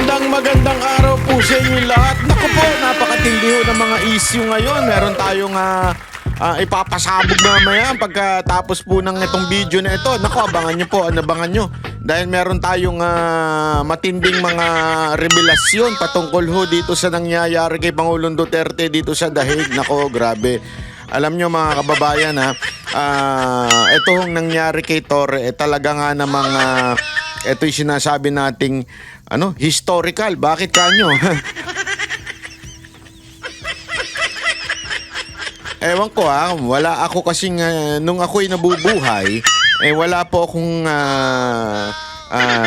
Magandang araw po sa inyo lahat. Naku po, napakatindi ho ng mga issue ngayon. Meron tayong ipapasabog mamaya pagkatapos po ng itong video na ito. Naku, abangan nyo po, abangan nyo. Dahil meron tayong matinding mga revelasyon patungkol ho dito sa nangyayari kay Pangulong Duterte dito sa Dahig. Naku, grabe. Alam nyo mga kababayan ito hong nangyari kay Torre talaga nga namang ito yung sinasabi nating historical. Bakit kanyo? Ewan ko wala ako kasing nung ako'y nabubuhay, wala po akong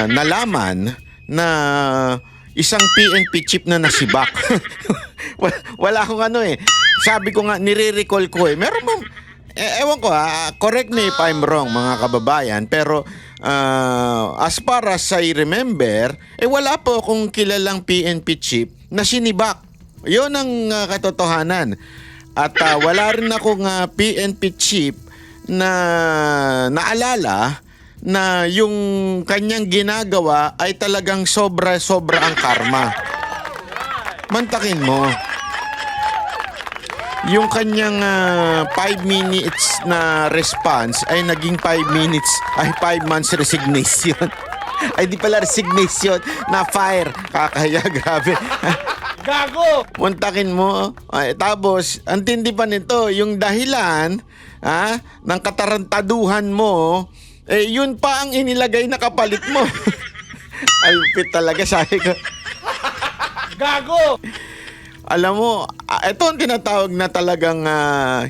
nalaman na isang PNP chief na nasibak. Wala akong sabi ko nga, nire-recall ko meron bang, ewan ko correct me if I'm wrong mga kababayan, pero as far as I remember, wala po akong kilalang PNP chief na sinibak. Yun ang katotohanan. At wala rin akong PNP chief na naalala na yung kanyang ginagawa ay talagang sobra-sobra ang karma. Mantakin mo. Yung kanyang 5 minutes na response ay naging 5 minutes, ay 5 months resignation. Ay di pala resignation, na fire. Kakaya, grabe. Gago! Muntakin mo. Tapos, ang tindi pa nito, yung dahilan ng katarantaduhan mo, yun pa ang inilagay na kapalit mo. Alpit talaga, sabi ko. Gago! Alam mo, ito ang tinatawag na talagang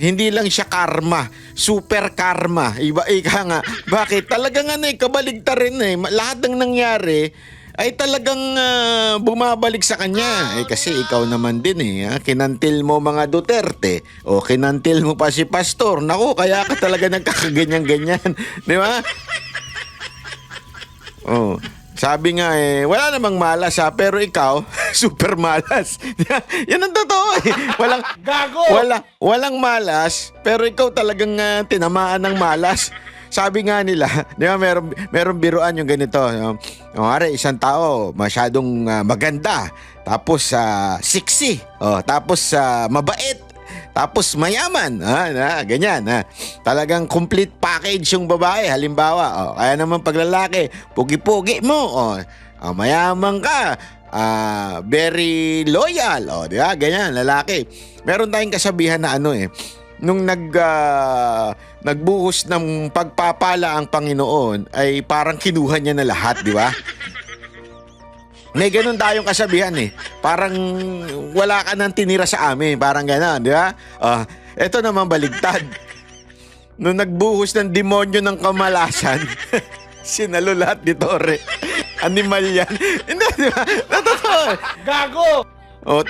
hindi lang siya karma, super karma. Ika nga. Bakit? Talagang kabaligtarin lahat ng nangyari ay talagang bumabalik sa kanya. Kasi ikaw naman din kinantil mo mga Duterte o kinantil mo pa si Pastor. Naku, kaya ka talaga nagkakaganyan-ganyan. Di ba? Oh. Sabi nga wala namang malas pero ikaw, super malas. Yan ang totoo Walang Gago! Walang malas, pero ikaw talagang tinamaan ng malas. Sabi nga nila, di ba meron biruan yung ganito. Isang tao masyadong maganda, tapos sexy, tapos mabait, tapos mayaman, ganyan. Talagang complete package yung babae. Halimbawa, kaya naman pag lalaki, pugi-pugi mo, mayaman ka, very loyal, di ba? Ganyan, lalaki. Meron tayong kasabihan na nung nagbuhos ng pagpapala ang Panginoon, ay parang kinuha niya na lahat, di ba? May ganun tayong kasabihan Parang wala ka nang tinira sa amin. Parang gano'n, di ba? Ito naman baligtad. Nung nagbuhos ng demonyo ng kamalasan, sinalo lahat ni Torre. Animal yan. Hindi, di ba? Totoo. Gago!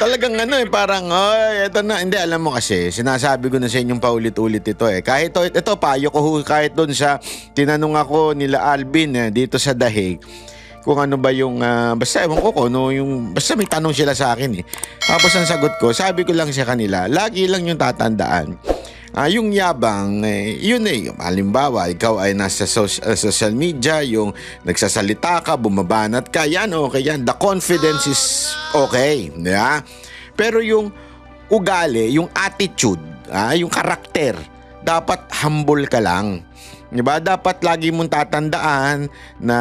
Talagang parang, eto na. Hindi, alam mo kasi, sinasabi ko na sa inyong paulit-ulit ito Kahit ito, payo ko kahit doon sa tinanong ako nila Alvin dito sa Dahig. Kung ano ba yung, basta ewan ko basta may tanong sila sa akin Tapos ang sagot ko, sabi ko lang sa kanila, lagi lang yung tatandaan. Yung yabang, yun halimbawa, ikaw ay nasa social media, yung nagsasalita ka, bumabanat ka, yan okay yan. The confidence is okay. Yeah? Pero yung ugali, yung attitude, yung karakter, dapat humble ka lang. Diba? Dapat lagi mong tatandaan na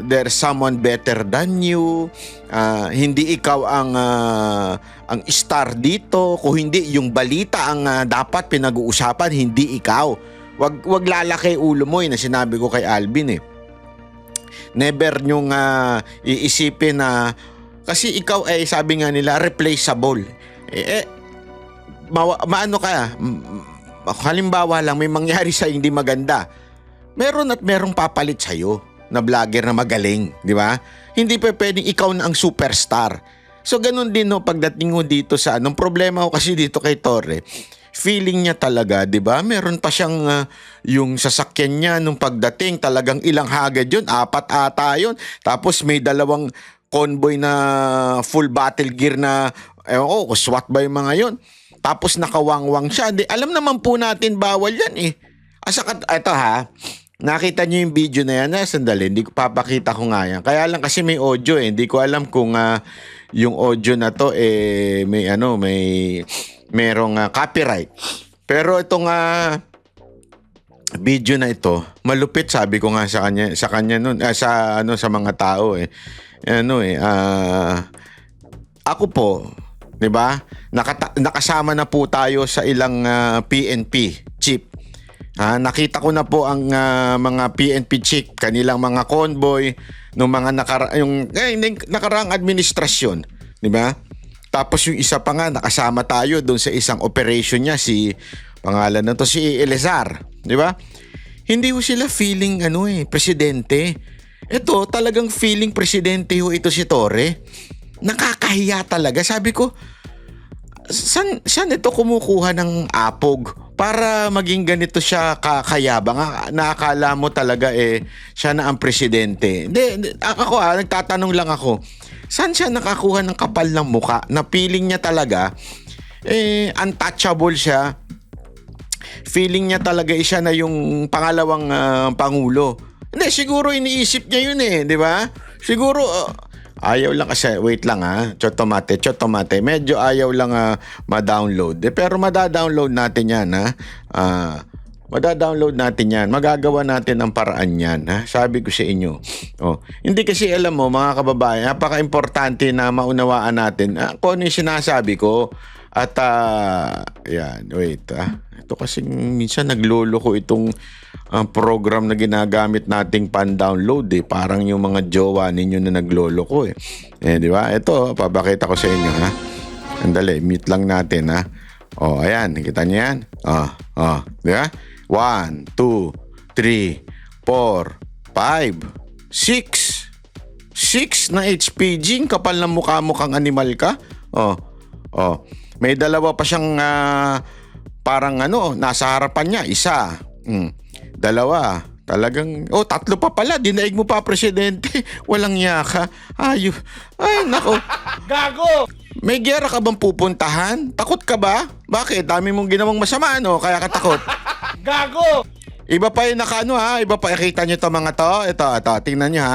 there's someone better than you. Hindi ikaw ang star dito. Kung hindi, yung balita ang dapat pinag-uusapan, hindi ikaw. Wag lalaki ulo mo na sinabi ko kay Alvin Never nyong iisipin na kasi ikaw sabi nga nila, replaceable. Maano ka? Halimbawa lang, may mangyari sa hindi maganda. Meron at merong papalit sa'yo na vlogger na magaling, di ba? Hindi pa pwedeng ikaw na ang superstar. So, ganun din pagdating mo dito sa anong problema ko kasi dito kay Torre. Feeling niya talaga, di ba? Meron pa siyang yung sasakyan niya nung pagdating, talagang ilang hagad yun, 4 ata yun. Tapos may 2 convoy na full battle gear na, SWAT ba yung mga yun? Tapos nakawangwang siya. Alam naman po natin bawal yan Ito nakita niyo yung video na yan, sandali, hindi ko papakita ko nga yan. Kaya lang kasi may audio hindi ko alam kung yung audio na to merong copyright. Pero itong video na ito, malupit, sabi ko nga sa kanya noon, sa mga tao ako po, 'di ba? Nakasama na po tayo sa ilang PNP chief. Nakita ko na po ang mga PNP chief, kanilang mga convoy ng mga nakaraang administrasyon, 'di ba? Tapos yung isa pa nga nakasama tayo doon sa isang operation niya, pangalan na to si Elezar, 'di ba? Hindi ho sila feeling presidente. Ito talagang feeling presidente ho ito si Torre. Nakakahiya talaga. Sabi ko, saan ito kumukuha ng apog para maging ganito siya kakayabang? Nakakala mo talaga siya na ang presidente. Hindi, ako nagtatanong lang ako. Saan siya nakakuha ng kapal ng muka na feeling niya talaga untouchable siya? Feeling niya talaga siya na yung pangalawang pangulo. Hindi, siguro iniisip niya yun di ba? Siguro ayaw lang kasi, wait lang chotomate, medyo ayaw lang ma-download. Pero mada-download natin yan mada-download natin yan. Magagawa natin ang paraan yan Sabi ko sa inyo. Hindi kasi alam mo mga kababayan, napaka-importante na maunawaan natin kung ano yung sinasabi ko. At yan, wait ito kasi minsan nagloloko itong program na ginagamit nating pan-download Parang yung mga jowa ninyo na nagloloko di ba? Ito, papakita ko sa inyo Andali, mute lang natin ayan, nakita niyo yan? Di ba? 1, 2, 3, 4, 5, 6 na HPG, kapal ng mukha mo kang animal ka. May dalawa pa siyang parang nasa harapan niya, isa. Dalawa. Talagang, tatlo pa pala. Dinaig mo pa, presidente. Walang yaka. Ay, nako. Gago! May gera ka bang pupuntahan? Takot ka ba? Bakit? Dami mong ginawang masama, kaya ka takot. Gago! Iba pa yung iba pa, kita nyo to mga to. Ito, tingnan nyo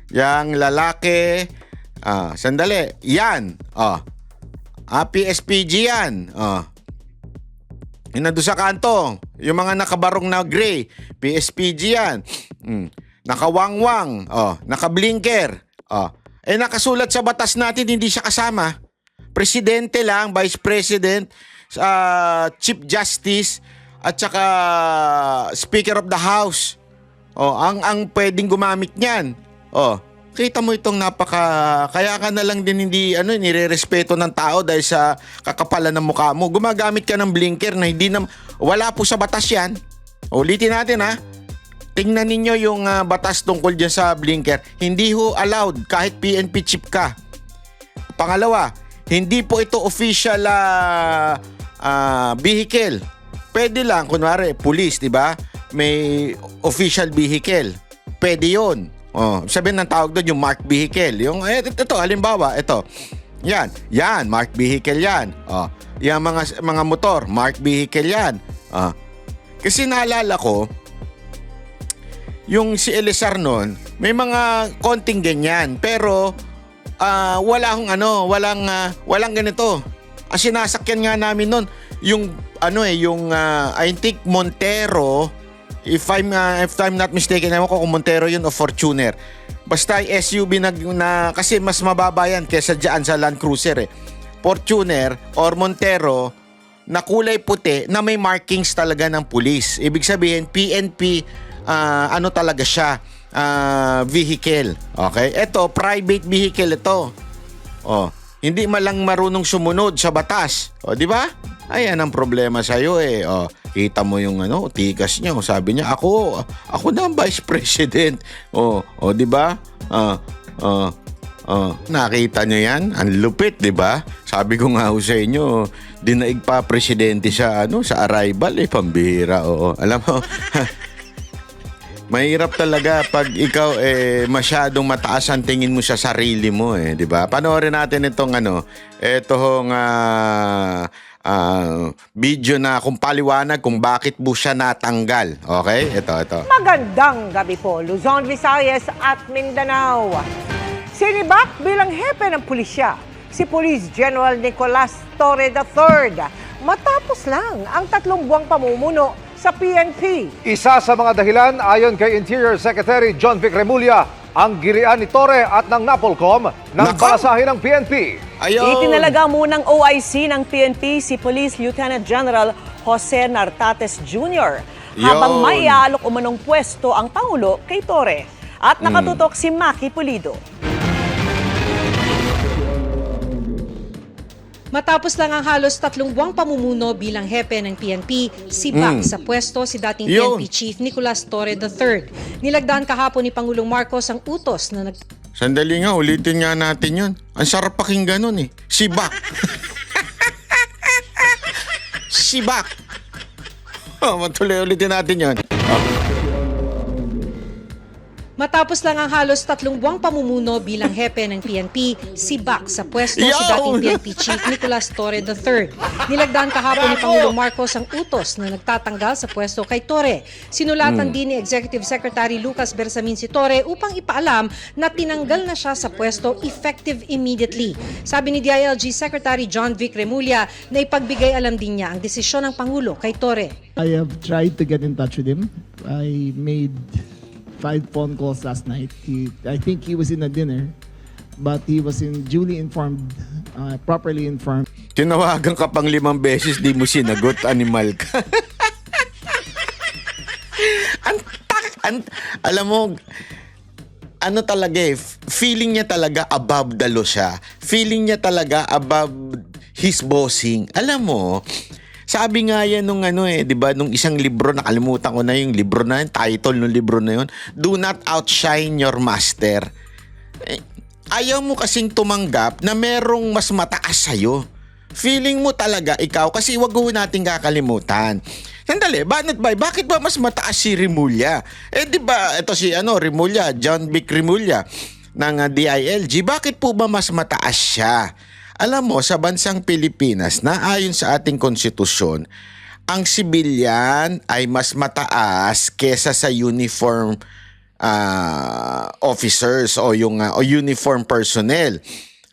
Yang lalaki. Sandali. Yan. PSPG yan. Yung nandun sa kanto. Yung mga nakabarong na gray. PSPG yan. Nakawangwang. Nakablinker. Nakasulat sa batas natin, hindi siya kasama. Presidente lang, Vice President, Chief Justice, at saka Speaker of the House. Ang pwedeng gumamit niyan. Kita mo itong kaya ka na lang din hindi nire-respeto ng tao dahil sa kakapalan ng mukha mo. Gumagamit ka ng blinker na wala po sa batas yan. Ulitin natin Tingnan ninyo yung batas tungkol dyan sa blinker. Hindi ho allowed kahit PNP chip ka. Pangalawa, hindi po ito official vehicle. Pwede lang, kunwari, police, di ba? May official vehicle. Pwede yun. Sabihin ng tawag doon yung marked vehicle. Yung ito halimbawa, ito. Yan, marked vehicle yan. Yung mga motor, marked vehicle yan. Kasi naalala ko yung si Elezar noon, may mga konting ganyan, pero walang ganito. Sinasakyan nga namin noon yung I think Montero. If I'm not mistaken, ewan ko kung Montero yun o Fortuner. Basta SUV na kasi mas mababa yan kesa dyan sa Land Cruiser Fortuner or Montero na kulay puti na may markings talaga ng police. Ibig sabihin, PNP, talaga siya, vehicle. Okay? Ito, private vehicle ito. Hindi malang marunong sumunod sa batas. Di ba? Ayan ang problema sa'yo kita mo yung tikas niya. Sabi niya, ako na ang Vice President. Di ba? Nakita niyo yan? Ang lupit, di ba? Sabi ko nga sa inyo, dinaig pa presidente sa arrival, pambihira. Alam mo, mahirap talaga pag ikaw masyadong mataas ang tingin mo sa sarili mo di ba? Panoorin natin itong video na kung paliwanag kung bakit po siya natanggal. Okay? Ito. Magandang gabi po, Luzon, Visayas at Mindanao. Sinibak bilang hepe ng pulisya, si Police General Nicolas Torre III. Matapos lang ang 3 buwang pamumuno sa PNP. Isa sa mga dahilan ayon kay Interior Secretary John Vic Remulla ang gilian ni Torre at ng NAPOLCOM ng Nako! balasahin ng PNP. Ayun. Itinalaga munang OIC ng PNP si Police Lieutenant General Jose Nartates Jr. habang Yun. may iaalok umanong pwesto ang Pangulo kay Torre. At nakatutok si Maki Pulido. Matapos lang ang halos 3 buwang pamumuno bilang hepe ng PNP, sibak sa pwesto si dating Yun. PNP Chief Nicolas Torre III. Nilagdaan kahapon ni Pangulong Marcos ang utos na Sandali nga, ulitin nga natin yun. Ang sarap pakinggan nun eh. Sibak. Sibak. Matuloy ulitin natin yun. Matapos lang ang halos 3 buwang pamumuno bilang hepe ng PNP, sibak sa pwesto si dating PNP Chief Nicolas Torre III. Nilagdaan kahapon ni Pangulong Marcos ang utos na nagtatanggal sa pwesto kay Torre. Sinulatan din ni Executive Secretary Lucas Bersamin si Torre upang ipaalam na tinanggal na siya sa pwesto effective immediately. Sabi ni DILG Secretary John Vic Remulla na ipagbigay alam din niya ang desisyon ng Pangulo kay Torre. I have tried to get in touch with him. I made 5 phone calls last night. I think he was in a dinner, but he was duly informed, properly informed. Tinawagan ka pang 5 beses, di mo sinagot, animal ka. Alam mo, ano talaga eh, feeling niya talaga above the law siya. Feeling niya talaga above his bossing. Alam mo, sabi nga yan nung di ba, nung isang libro, nakalimutan ko na yung libro na yun, title ng libro na yun, Do Not Outshine Your Master. Ayaw mo kasing tumanggap na merong mas mataas sa'yo. Feeling mo talaga ikaw, kasi wag ho natin kakalimutan. Sandali, bakit ba mas mataas si Remulla? Di ba, ito si Remulla, John Vic Remulla ng DILG, bakit po ba mas mataas siya? Alam mo, sa bansang Pilipinas na ayon sa ating konstitusyon, ang sibilyan ay mas mataas kesa sa uniform officers o yung uniform personnel.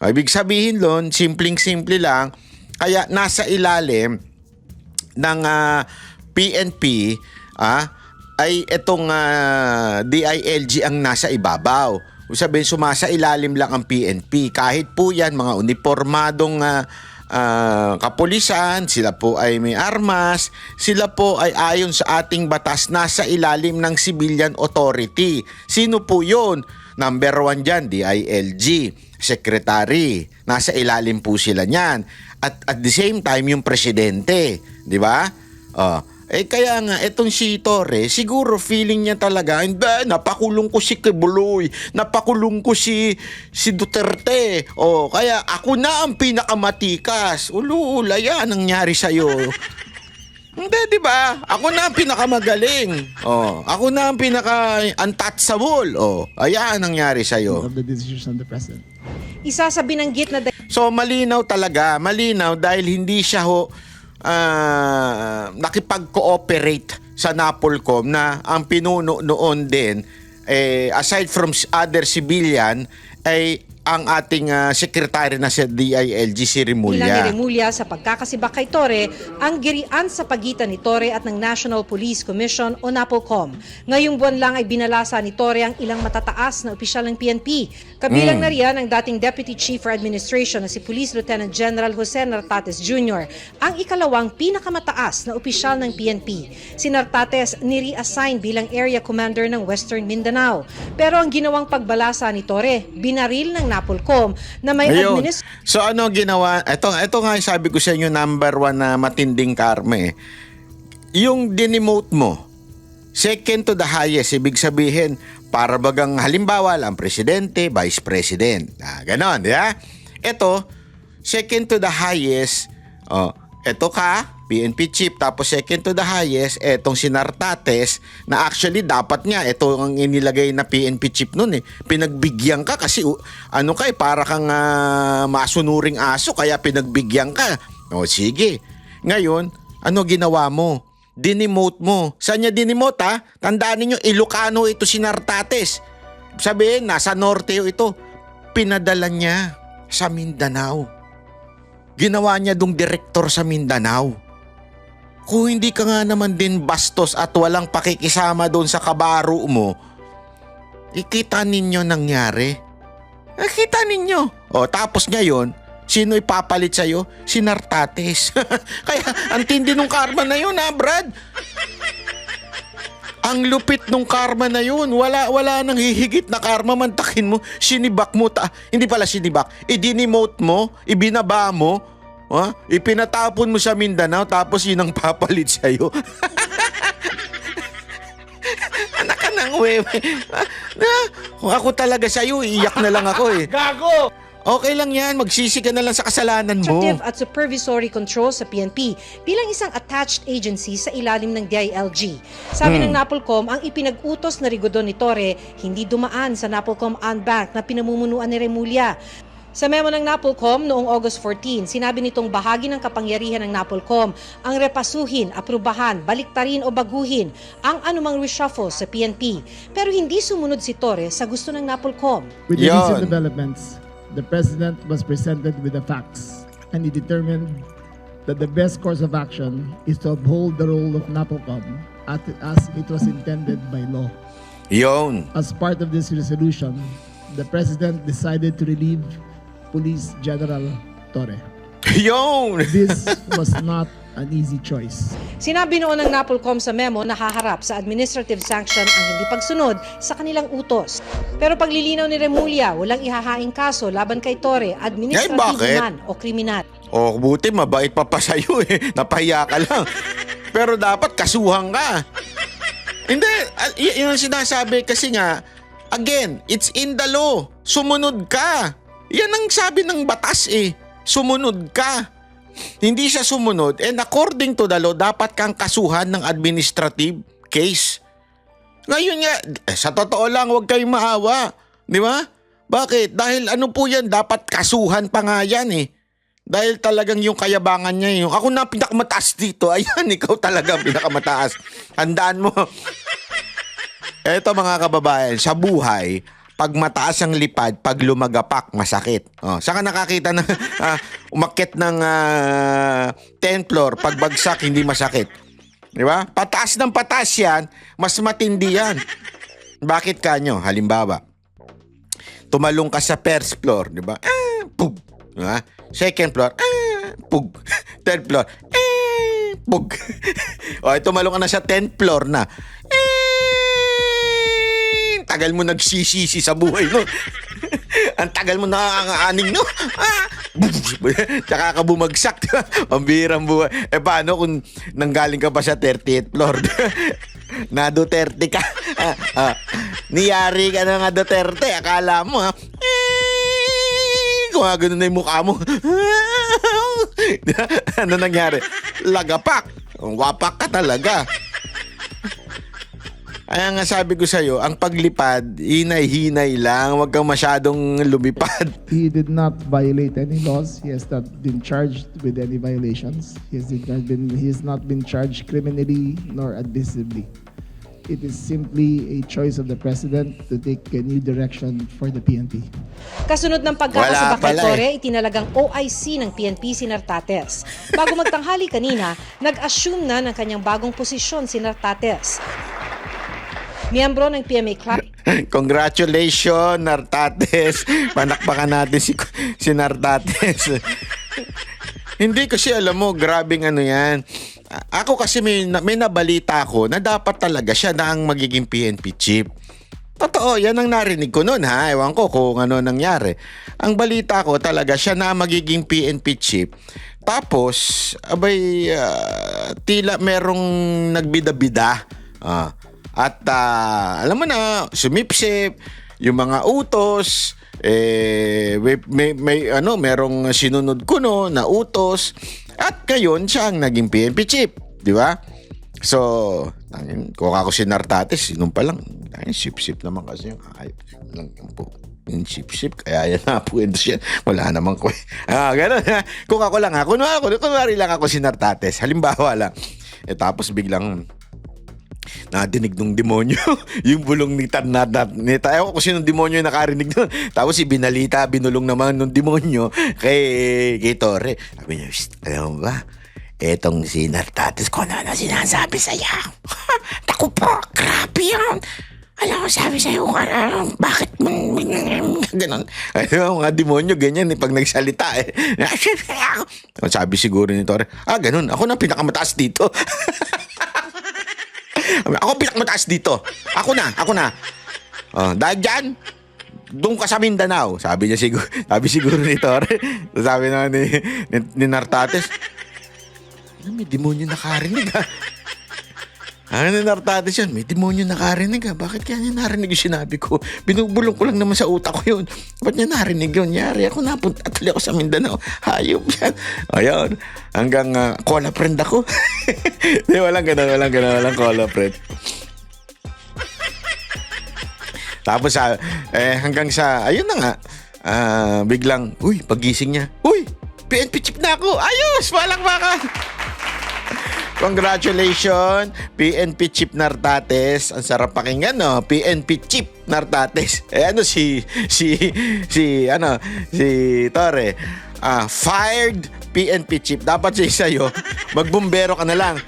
Ibig sabihin lon, simpleng-simple lang, kaya nasa ilalim ng PNP ay itong DILG ang nasa ibabaw. Sabihin, sumasa ilalim lang ang PNP. Kahit po yan, mga uniformadong kapulisan, sila po ay may armas, sila po ay ayon sa ating batas nasa ilalim ng civilian authority. Sino po yun? Number 1 dyan, DILG, secretary. Nasa ilalim po sila niyan. At the same time, yung presidente. Di ba? Kaya nga, etong si Torre, siguro feeling niya talaga, hindi, napakulong ko si Kibuloy, napakulong ko si Duterte. Kaya ako na ang pinakamatikas. Ulula, yan ang nangyari sa'yo. Hindi, di ba? Ako na ang pinakamagaling. Ako na ang pinaka-untouchable. Ayan ang nangyari sa'yo. Of the decision of the president. Isa sa binanggit na So, malinaw talaga. Malinaw dahil hindi siya nakipag-cooperate sa NAPOLCOM na ang pinuno noon din, aside from other civilian, ay ang ating sekretary na sa DILG, si Remulla. Bilang ni Remulla sa pagkakasibak kay Torre, ang girian sa pagitan ni Torre at ng National Police Commission o NAPOLCOM. Ngayong buwan lang ay binalasa ni Torre ang ilang matataas na opisyal ng PNP. Kabilang na riyan ang dating Deputy Chief for Administration na si Police Lieutenant General Jose Nartates Jr., ang ikalawang pinakamataas na opisyal ng PNP. Si Nartates nire-assign bilang Area Commander ng Western Mindanao. Pero ang ginawang pagbalasa ni Torre, binaril ng NAPOLCOM na may So ano ginawa? Ito nga yung sabi ko sa inyo, number 1 na matinding karma. Yung dinemote mo, second to the highest, ibig sabihin, para bagang halimbawa lang, presidente, vice president. Ganon, di ba? Ito, second to the highest, ito ka, PNP chief, tapos second to the highest, etong si Nartates, na actually dapat nga, ito ang inilagay na PNP chief nun Pinagbigyan ka kasi, para kang masunuring aso, kaya pinagbigyan ka. Sige. Ngayon, ano ginawa mo? Dinemote mo. Saan niya dinemote ha? Tandaan ninyo, Ilocano ito si Nartates. Sabihin, nasa Norte ito. Pinadala niya sa Mindanao. Ginawa niya dong direktor sa Mindanao. Kung hindi ka nga naman din bastos at walang pakikisama doon sa kabaro mo, ikita ninyo nangyari. Nakita ninyo. O tapos ngayon, sino ipapalit sa'yo? Si Nartates. Kaya ang tindi nung karma na yun ha, Brad. Ang lupit nung karma na yun. Wala nang hihigit na karma. Mantakin mo, sinibak mo. Hindi pala sinibak. I-demote mo, ibinaba mo, ipinatapon mo sa Mindanao, tapos yun ang papalit sa'yo. Anak ka ng wewe. Kung ako talaga sa'yo, iiyak na lang ako eh. Gago! Okay lang yan, magsisi ka na lang sa kasalanan mo. Administrative at supervisory control sa PNP bilang isang attached agency sa ilalim ng DILG. Sabi ng NAPOLCOM, ang ipinag-utos na Rigodon ni Torre hindi dumaan sa NAPOLCOM Unbank na pinamumunuan ni Remulla. Sa memo ng NAPOLCOM noong August 14, sinabi nitong bahagi ng kapangyarihan ng NAPOLCOM ang repasuhin, aprubahan, baliktarin o baguhin ang anumang reshuffle sa PNP. Pero hindi sumunod si Torre sa gusto ng NAPOLCOM. With the Yon. recent developments, the President was presented with the facts and he determined that the best course of action is to uphold the role of NAPOLCOM as it was intended by law. Yon. As part of this resolution, the President decided to relieve Police General Torre. Yon. This was not an easy choice. Sinabi noon ng NAPOLCOM sa memo na haharap sa administrative sanction ang hindi pagsunod sa kanilang utos. Pero paglilinaw ni Remulla, walang ihahaing kaso laban kay Torre, administrative bakit? man o kriminal. Oh, buti mabait pa sa'yo eh. Napahiya ka lang. Pero dapat kasuhan ka. Hindi, yun ang sinasabi kasi nga, again, it's in the law. Sumunod ka. Yan ang sabi ng batas eh. Sumunod ka. Hindi siya sumunod and according to the law, dapat kang kasuhan ng administrative case. Ngayon nga, sa totoo lang, huwag kayong maawa. Di ba? Bakit? Dahil ano po yan, dapat kasuhan pa nga yan eh. Dahil talagang yung kayabangan niya yung, ako na pinakamataas dito. Ayan, ikaw talaga pinakamataas. Handaan mo. Eto mga kababayan, sa buhay, pag mataas ang lipad, pag lumagapak, masakit. Oh, saan ka nakakita na umakyat ng 10th floor, pag bagsak, hindi masakit. Di ba? Pataas ng pataas yan, mas matindi yan. Bakit kanyo? Halimbawa, tumalong ka sa first floor, di ba? Pug. Diba? Second floor, pug. Third floor, pug. O, tumalong ka na sa 10th floor na. Tagal mo nagsisisi sa buhay, no? Ang tagal mo nakakaaning, no? Tsaka ka bumagsak, diba? Ang birang buhay. Paano kung nanggaling ka pa sa 30th floor? Na Duterte ka. Niyari ka na nga Duterte. Akala mo, ha? Kung ganun na yung mukha mo. Ano nangyari? Lagapak. Wapak ka talaga. Kaya nga sabi ko sa'yo, ang paglipad, hinay-hinay lang. Huwag kang masyadong lumipad. He did not violate any laws. He has not been charged with any violations. He has not been charged criminally nor admissively. It is simply a choice of the President to take a new direction for the PNP. Kasunod ng pagkakasabak Wala kay pala Torre, itinalagang OIC ng PNP si Nartates. Bago magtanghali kanina, nag-assume na ng kanyang bagong posisyon si Nartates. Miyembro ng PMA Club. Congratulations, Nartates. Panakpakan natin si Nartates. Hindi kasi alam mo, grabing ano yan. Ako kasi may nabalita ko na dapat talaga siya na ang magiging PNP chief. Totoo, yan ang narinig ko noon ha. Ewan ko kung ano nangyari. Ang balita ko talaga siya na magiging PNP chief. Tapos, tila merong nagbida-bida. At alam mo na, sumipsip, yung mga utos, merong sinunod kuno na utos. At ngayon siya ang naging PNP chief, di ba? So, kung ako si Nartates, nung pa lang, sip-sip naman kasi yung ayos lang po. Yung chip-chip, kaya yan napuwento siya. Wala namang ganun. Kung ako lang kunwari lang ako si Nartates. Halimbawa lang. Tapos biglang nadinig ng demonyo yung bulong ni Neta. Ewan ko kung sinong demonyo yung nakarinig doon. Tapos binulong naman ng demonyo kay Torre. Sabi niya, alam mo ba? Etong si Nartates ko na sinasabi sa'yo. Naku po, grabe yun. Alam mo, sabi sa'yo, bakit mo ganon? Ayun, mga demonyo, ganyan pag nagsalita Sabi siguro ni Torre, ganon, ako na pinakamataas dito. Ako pinakamataas dito. Ako na. Dahil dyan, doon ka sa Mindanao. Sabi siguro ni Torre. Sabi naman ni Nartates, may demonyo nakarinig ni Nartates yan, may demonyo nakarinig Bakit kaya niya narinig yung sinabi ko? Binubulong ko lang naman sa utak ko yun. Ba't niya narinig yun? Yari ako, napunta tuloy ako sa Mindanao. Hayop yan. Ayun. Hanggang cola friend ako. Di, walang cola friend. Tapos hanggang sa, ayun na nga, biglang, pagising niya, PNP chip na ako. Ayos, palakpakan. Congratulations, PNP Chief Nartates. Ang sarap pakinggan, no? PNP Chief Nartates. Si Torre. Fired PNP Chief. Dapat sa'yo, magbumbero ka na lang.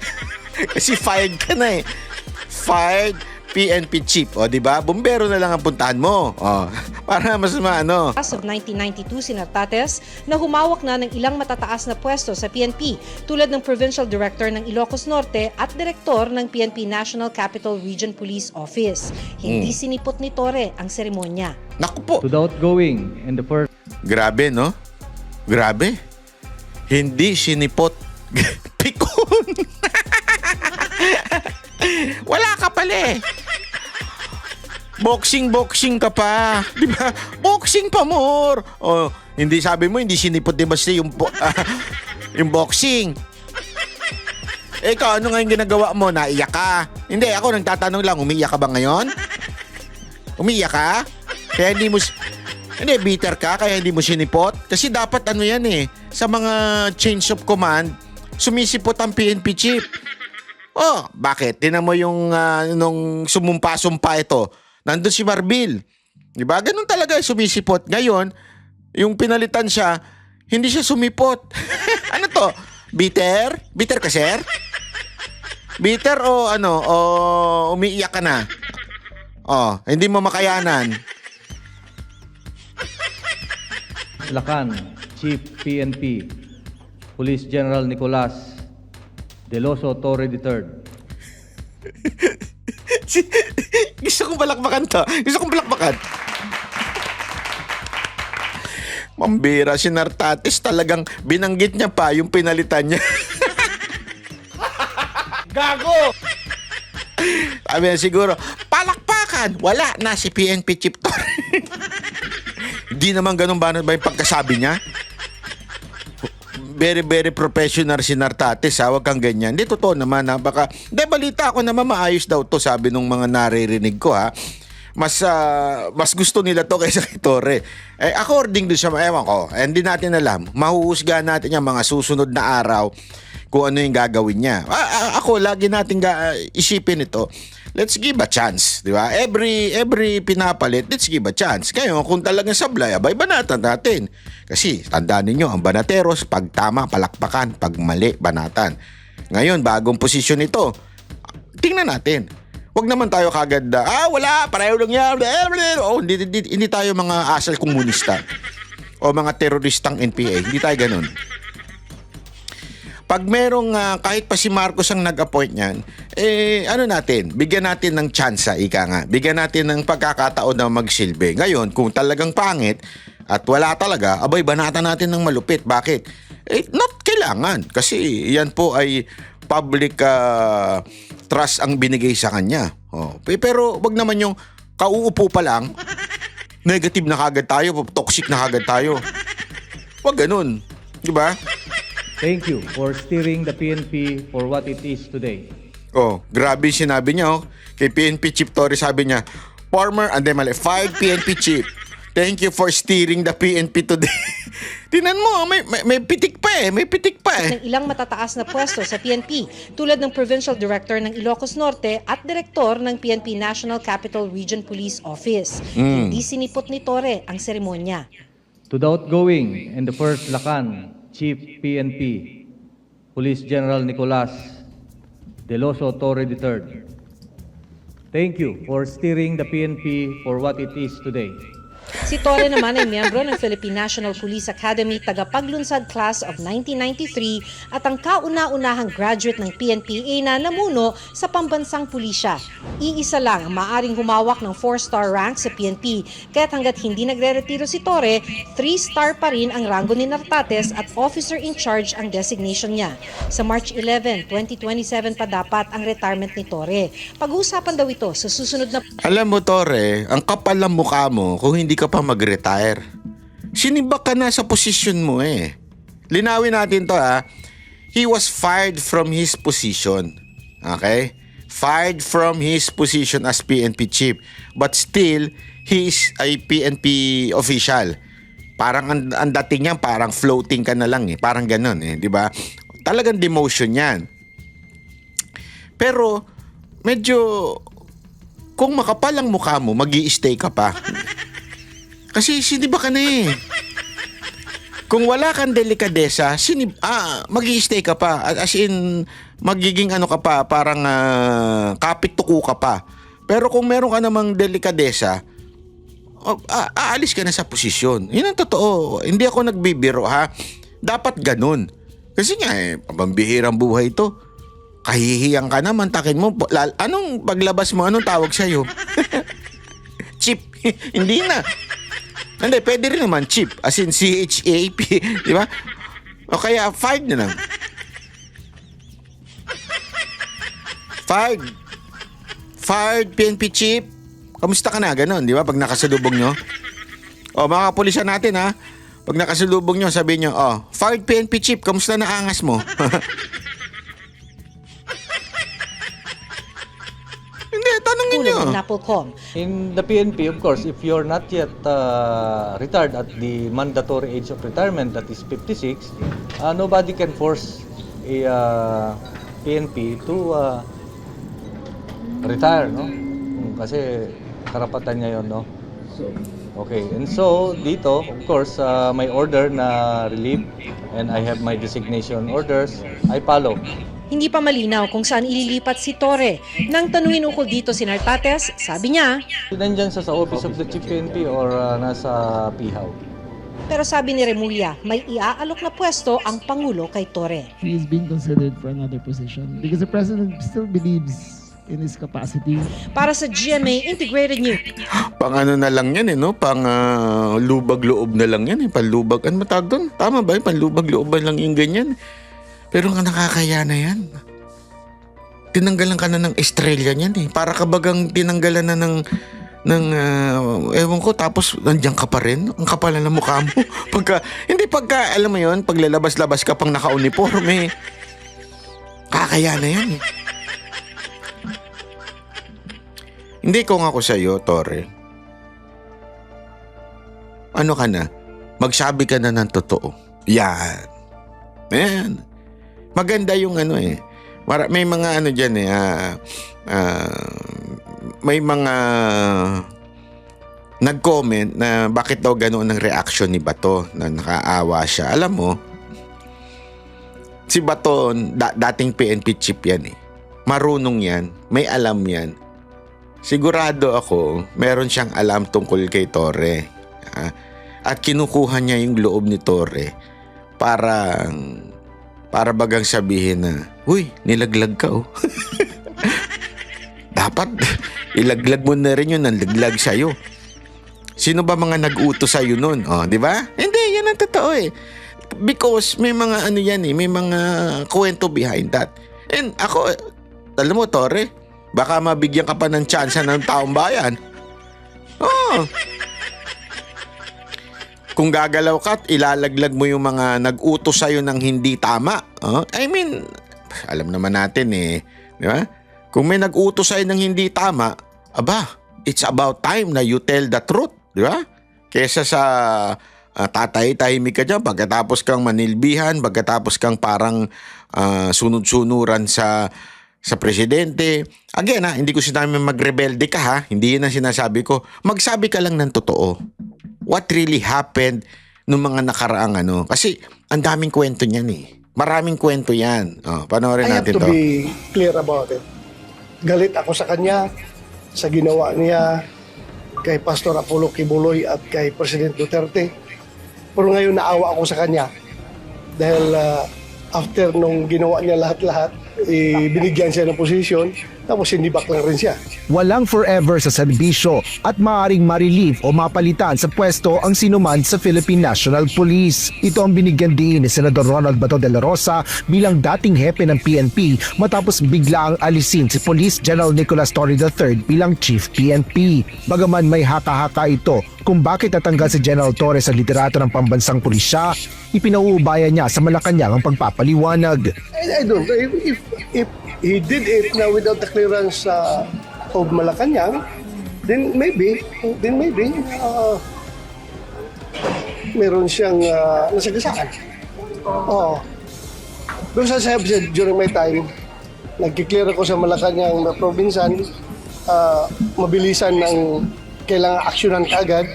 Kasi fired ka na Fired PNP Chief. O, di ba? Bumbero na lang ang puntahan mo. O, para mas maano. As of 1992, si Nartates na humawak na ng ilang matataas na pwesto sa PNP tulad ng Provincial Director ng Ilocos Norte at Direktor ng PNP National Capital Region Police Office. Hindi sinipot ni Torre ang seremonya. Naku po. To the outgoing and the first. Grabe, no? Grabe. Hindi sinipot. Pikon. Wala ka pala Boxing ka pa. Di ba? Boxing pa more. Hindi sabi mo, hindi sinipot di basta yung boxing. Ikaw, ano nga yung ginagawa mo? Naiyak ka? Hindi, ako nagtatanong lang, umiiyak ka ba ngayon? Umiiyak ka? Kaya hindi mo... Hindi, bitter ka kaya hindi mo sinipot? Kasi dapat yan sa mga change of command, sumisipot ang PNP chief. Bakit? Tinan mo yung nung sumumpa-sumpa ito. Nandun si Marbil. Diba? Ganun talaga sumisipot. Ngayon, yung pinalitan siya, hindi siya sumipot. Ano to? Bitter? Bitter ka, sir? Bitter o umiiyak ka na? Hindi mo makayanan. Lacan, Chief PNP, Police General Nicolas Deloso Torre III. Gusto kong balakbakan to. Mambira si Nartates, talagang binanggit niya pa yung pinalitan niya. Gago! Sabi niya siguro, palakpakan! Wala na si PNP Chief Torre. Hindi naman ganun ba yung pagkasabi niya? Very, very professional si Nartates, huwag kang ganyan. Hindi, totoo naman baka, balita ako naman maayos daw to, sabi nung mga naririnig ko mas gusto nila to kaysa kay Torre. According to sa ewan ko, hindi natin alam, mahuhusgahan natin yung mga susunod na araw kung ano yung gagawin niya. Ako, lagi natin isipin ito, let's give a chance, di ba? Every pinapalit, let's give a chance. Kaya kung talagang sablay, banatan natin. Kasi tandaan ninyo, ang banateros, pag tama, palakpakan, pag mali, banatan. Ngayon, bagong posisyon ito. Tingnan natin. Huwag naman tayo kagad wala, pareho lang yan. Hindi tayo mga asal komunista o mga teroristang NPA. Hindi tayo ganun. Pag merong kahit pa si Marcos ang nag-appoint niyan, bigyan natin ng tsansa, ika nga. Bigyan natin ng pagkakataon na magsilbi. Ngayon, kung talagang pangit at wala talaga, banatan natin ng malupit. Bakit? Not kailangan. Kasi yan po ay public trust ang binigay sa kanya. Pero wag naman yung kauupo pa lang, negative na kagad tayo, toxic na kagad tayo. Wag ganun. Diba? Thank you for steering the PNP for what it is today. Grabe sinabi niya. Kay PNP Chief Torre sabi niya, fired PNP Chief. Thank you for steering the PNP today. Tinan mo, may pitik pa eh. May pitik pa eh. ng ilang matataas na pwesto sa PNP tulad ng Provincial Director ng Ilocos Norte at Direktor ng PNP National Capital Region Police Office. Hindi sinipot ni Torre ang seremonya. To the outgoing and the first Lacan Chief PNP, Police General Nicolas Deloso Torre III. Thank you for steering the PNP for what it is today. Si Torre naman ay miyembro ng Philippine National Police Academy tagapaglunsad class of 1993 at ang kauna-unahang graduate ng PNPA na namuno sa pambansang pulisya. Iisa lang ang maaring humawak ng 4-star rank sa PNP, kaya't hanggat hindi nagre-retiro si Torre, 3-star pa rin ang rango ni Nartates at officer in charge ang designation niya. Sa March 11, 2027 pa dapat ang retirement ni Torre. Pag-uusapan daw ito sa susunod na Alam mo, Torre, ang kapal ng mukha mo kung hindi ka pa mag-retire. Sinibak ka na sa posisyon mo eh. Linawin natin to ha. He was fired from his position. Okay? Fired from his position as PNP chief. But still, he is a PNP official. Parang ang dating niyan, parang floating ka na lang eh. Parang ganun eh, di ba? Talagang demotion yan. Pero, medyo, kung makapal ang mukha mo, mag-i-stay ka pa. Kasi siniba ka na eh. Kung wala kang delikadesa, mag-i-stay ka pa. As in, magiging ano ka pa, parang kapit-tuko ka pa. Pero kung meron ka namang delikadesa, aalis ka na sa posisyon. Yun ang totoo. Hindi ako nagbibiro ha. Dapat ganun. Kasi nga pambihirang buhay ito. Kahihiyang ka na, mantakin mo. Anong paglabas mo, anong tawag sa'yo? Chip. Hindi na. Hindi, pwede rin naman chip. As in CHAP. Di ba? O kaya fired na lang. Fired PNP chief. Kamusta ka na? Ganon, di ba? Pag nakasalubong nyo. O, mga kapulisan natin ha. Pag nakasalubong nyo, sabihin nyo, fired PNP chief. Kamusta na angas mo? Hindi, tanongin nyo. ng NAPOLCOM. In the PNP, of course, if you're not yet retired at the mandatory age of retirement, that is 56, nobody can force a PNP to retire, no? Kasi karapatan niya yun, no? Okay, and so dito, of course, may order na relief and I have my designation orders, I follow. Hindi pa malinaw kung saan ililipat si Torre. Nang tanungin ukol dito si Nartates, sabi niya, Nandyan sa office of the Chief PNP or nasa PIHAW. pero sabi ni Remulla, may iaalok na pwesto ang Pangulo kay Torre. He is being considered for another position because the president still believes in his capacity. Para sa GMA Integrated News, Pang ano na lang yan eh, no? Pang lubag-loob na lang yan eh. Panlubag. Ano matawag doon? Tama ba? Panlubag-loob lang yung ganyan. Pero nga nakakaya na yan. Tinanggalan ka na ng estrella niyan eh. Para ka bagang tinanggalan na ng ewan ko, tapos nandiyan ka pa rin. Ang kapal na ng mukha mo. Pagka, alam mo yun, pag lalabas-labas ka pang naka-uniforme, kakaya na yan eh. Hindi ko nga ako sa'yo, Torre. Ano ka na? Magsabi ka na ng totoo. Yan. Yan. Maganda yung ano eh. May mga ano dyan eh. May mga nag-comment na bakit daw ganoon ang reaction ni Bato na nakaawa siya. Alam mo, si Bato, dating PNP chief yan eh. Marunong yan. May alam yan. Sigurado ako, meron siyang alam tungkol kay Torre. At kinukuha niya yung loob ni Torre para bagang sabihin na, uy, nilaglag ka oh. Dapat, ilaglag mo na rin yun ang laglag sa'yo. Sino ba mga nag-utos sa'yo nun? Oh, di ba? Hindi, yan ang totoo eh. Because may mga ano yan eh, may mga kwento behind that. And ako, alam mo, Torre, baka mabigyan ka pa ng tsansa ng taong bayan. Oh. Kung gagalaw ka at ilalaglag mo yung mga nag-utos sa'yo ng hindi tama. I mean, alam naman natin eh. Di ba? Kung may nag-utos sa'yo ng hindi tama, aba, it's about time na you tell the truth. Di ba? Kesa sa tatay-tahimik ka dyan, pagkatapos kang manilbihan, pagkatapos kang parang sunod-sunuran sa presidente. Again hindi ko sinabi magrebelde ka ha, hindi yun ang sinasabi ko. Magsabi ka lang ng totoo. What really happened nung mga nakaraang Kasi ang daming kwento niyan eh. Maraming kwento yan. Panoorin I have natin to to. be clear about it. Galit ako sa kanya, sa ginawa niya kay Pastor Apollo Kibuloy at kay President Duterte. Pero ngayon naawa ako sa kanya dahil after nung ginawa niya lahat-lahat, binigyan siya ng posisyon, tapos sinibak lang rin siya. Walang forever sa serbisyo at maaaring ma-relieve o mapalitan sa pwesto ang sinuman sa Philippine National Police. Ito ang binigyan din ni Senador Ronald Bato de la Rosa bilang dating hepe ng PNP matapos bigla ang alisin si Police General Nicolas Torre III bilang Chief PNP. Bagaman may haka-haka ito kung bakit natanggal si General Torre sa liderato ng pambansang pulisya, ipinauubayan niya sa Malacanang ang pagpapaliwanag. I don't know if he did it now without the clearance of Malacanang, then maybe meron siyang nasagasaan. Because as I have said during my time, nagkiklear ako sa Malacanang na provinsan, mabilisan ng kailangan aksyonan kaagad.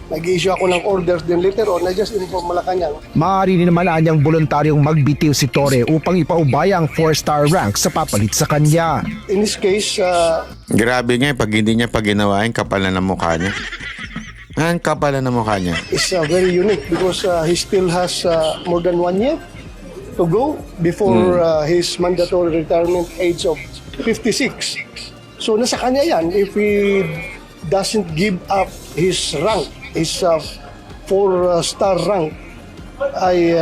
Nag-i-issue ako ng orders din later on, I just inform Malacanang. Maaari din naman anyang voluntaryong magbitiw si Torre upang ipaubaya ang 4-star rank sa papalit sa kanya. In this case, Grabe nga pag hindi niya ginawain, kapal na ng mukha niya. Ang kapal na ng mukha niya. is very unique because he still has more than 1 year to go before his mandatory retirement age of 56. So nasa kanya yan if he doesn't give up his rank, his 4-star rank, ay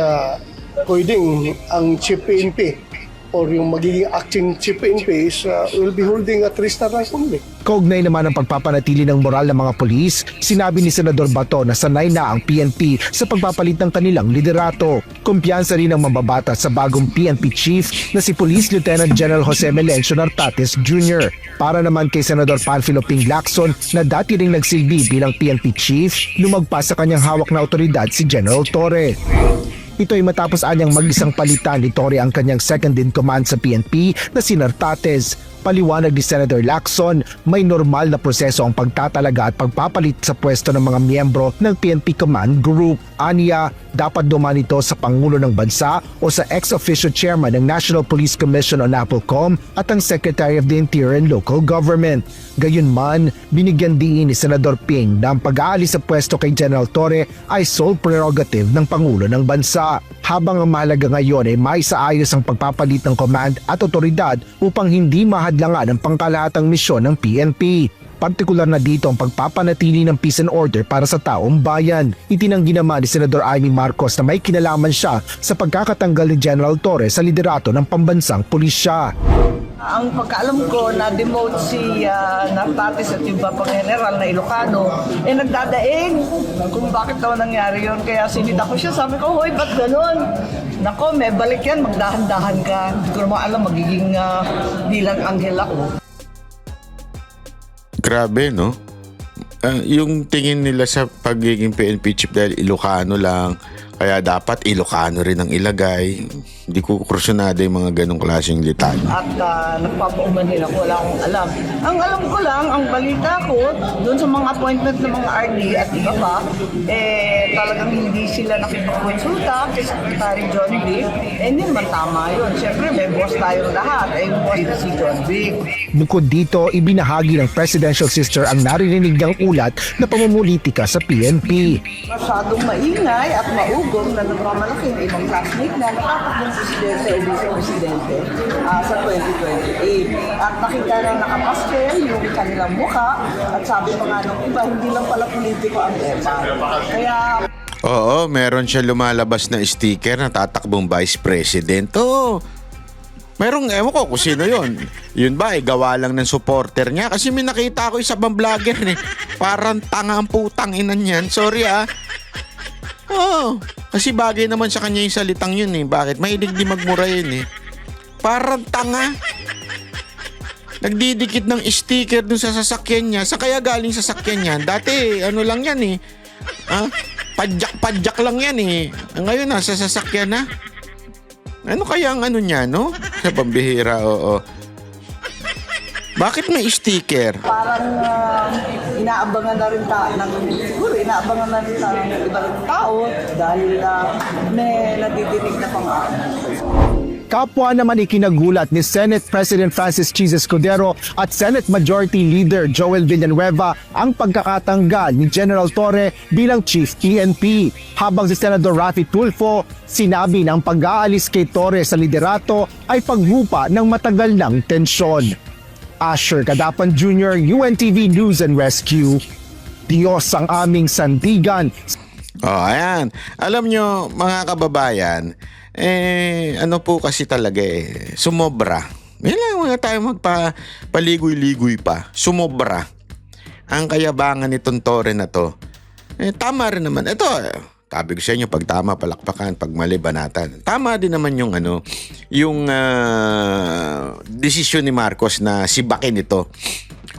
pwedeng ang Chief PNP or yung magiging acting Chief PNP will be holding a 3-star rank only. Kaugnay naman ang pagpapanatili ng moral ng mga pulis, sinabi ni Senador Bato na sanay na ang PNP sa pagpapalit ng kanilang liderato. Kumpiyansa rin ang mambabata sa bagong PNP chief na si Police Lieutenant General Jose Melencio Nartates Jr. Para naman kay Senador Panfilo Ping Lacson na dati ring nagsilbi bilang PNP chief, lumagpas sa kanyang hawak na otoridad si General Torre. Ito ay matapos anyang mag-isang palitan ni Torre ang kanyang second in command sa PNP na si Nartates. Paliwanag ni Senator Lacson, may normal na proseso ang pagtatalaga at pagpapalit sa pwesto ng mga miyembro ng PNP Command Group. Aniya, dapat dumaan ito sa Pangulo ng Bansa o sa ex-officio chairman ng National Police Commission o NAPOLCOM at ang Secretary of the Interior and Local Government. Gayunman, binigyan din ni Senador Ping na ang pag-aalis sa pwesto kay General Torre ay sole prerogative ng Pangulo ng Bansa. Habang ang mahalaga ngayon ay maisaayos ang pagpapalit ng command at otoridad upang hindi mahadlangan ang pangkalahatang misyon ng PNP. Partikular na dito ang pagpapanatili ng peace and order para sa taong bayan. Itinanggi naman ni Senador Amy Marcos na may kinalaman siya sa pagkakatanggal ni General Torre sa liderato ng pambansang pulisya. Ang pagkaalam ko na demote si Nartates at yung pang general na Ilocano, nagdadaing kung bakit daw nangyari yun. Kaya sinita ko siya, sabi ko, hoy, ba't ganun? Nako, may balik yan, magdahan-dahan ka. Hindi ko naman alam, magiging bilang anghel ako. Grabe, no? Yung tingin nila sa pagiging PNP chief dahil Ilocano lang, kaya dapat Ilocano rin ang ilagay. Hindi ko kursunado yung mga ganong klaseng litanya. At nagpapaumanhin ako, wala akong alam. Ang alam ko lang, ang balita ko, doon sa mga appointment ng mga RD at iba pa, talagang hindi sila nakipagkonsulta kay Secretary John Vic. Hindi naman tama yun. Siyempre, may boss tayong lahat. Yung boss na si John Vic. Bukod dito, ibinahagi ng presidential sister ang naririnig niyang ulat na pamumulitika sa PNP. Masyadong maingay at maugong na nagmamalaki ng ibang classmate na nakatakbong presidente o vice-presidente sa 2028. At nakita na nakapastel yung kanilang mukha at sabi pa nga ng iba, hindi lang pala politiko ang EPA. Kaya Oo, meron siya lumalabas na sticker na tatakbong vice president. Oo. Merong, ewan ko kung sino yun. Yun ba, gawa lang ng supporter niya? Kasi may nakita ko isa bang vlogger eh. Parang tanga ang putang inan yan. Sorry Oo. Kasi bagay naman sa kanya yung salitang yun eh. Bakit? Mahilig di magmura yun eh. Parang tanga. Nagdidikit ng sticker dun sa sasakyan niya. Sa kaya galing sa sasakyan niya? Dati, ano lang yan eh. Padyak lang yan eh. Ngayon nasa sasakyan na. Ano kaya ang ano niya, no? Sa pambihira, oo. Bakit may sticker? Parang inaabangan na rin inaabangan na rin ng ibang tao dahil may nadidinig na pangalan. Kapwa naman ikinagulat ni Senate President Francis Chis Escudero at Senate Majority Leader Joel Villanueva ang pagkakatanggal ni General Torre bilang Chief PNP. Habang si Senador Raffy Tulfo, sinabi na ang pag-aalis kay Torre sa liderato ay paghupa ng matagal ng tensyon. Asher Cadapan Jr., UNTV News and Rescue. Diyos ang aming sandigan. Ayan. Alam nyo, mga kababayan, ano po kasi talaga sumobra. Yan lang mga tayo magpaligoy-ligoy pa. Sumobra. Ang kayabangan nitong Torre na to. Tama rin naman. Ito, sabi ko sa inyo, pag tama, palakpakan, pag mali, banatan. Tama din naman yung desisyon ni Marcos na sibakin ito.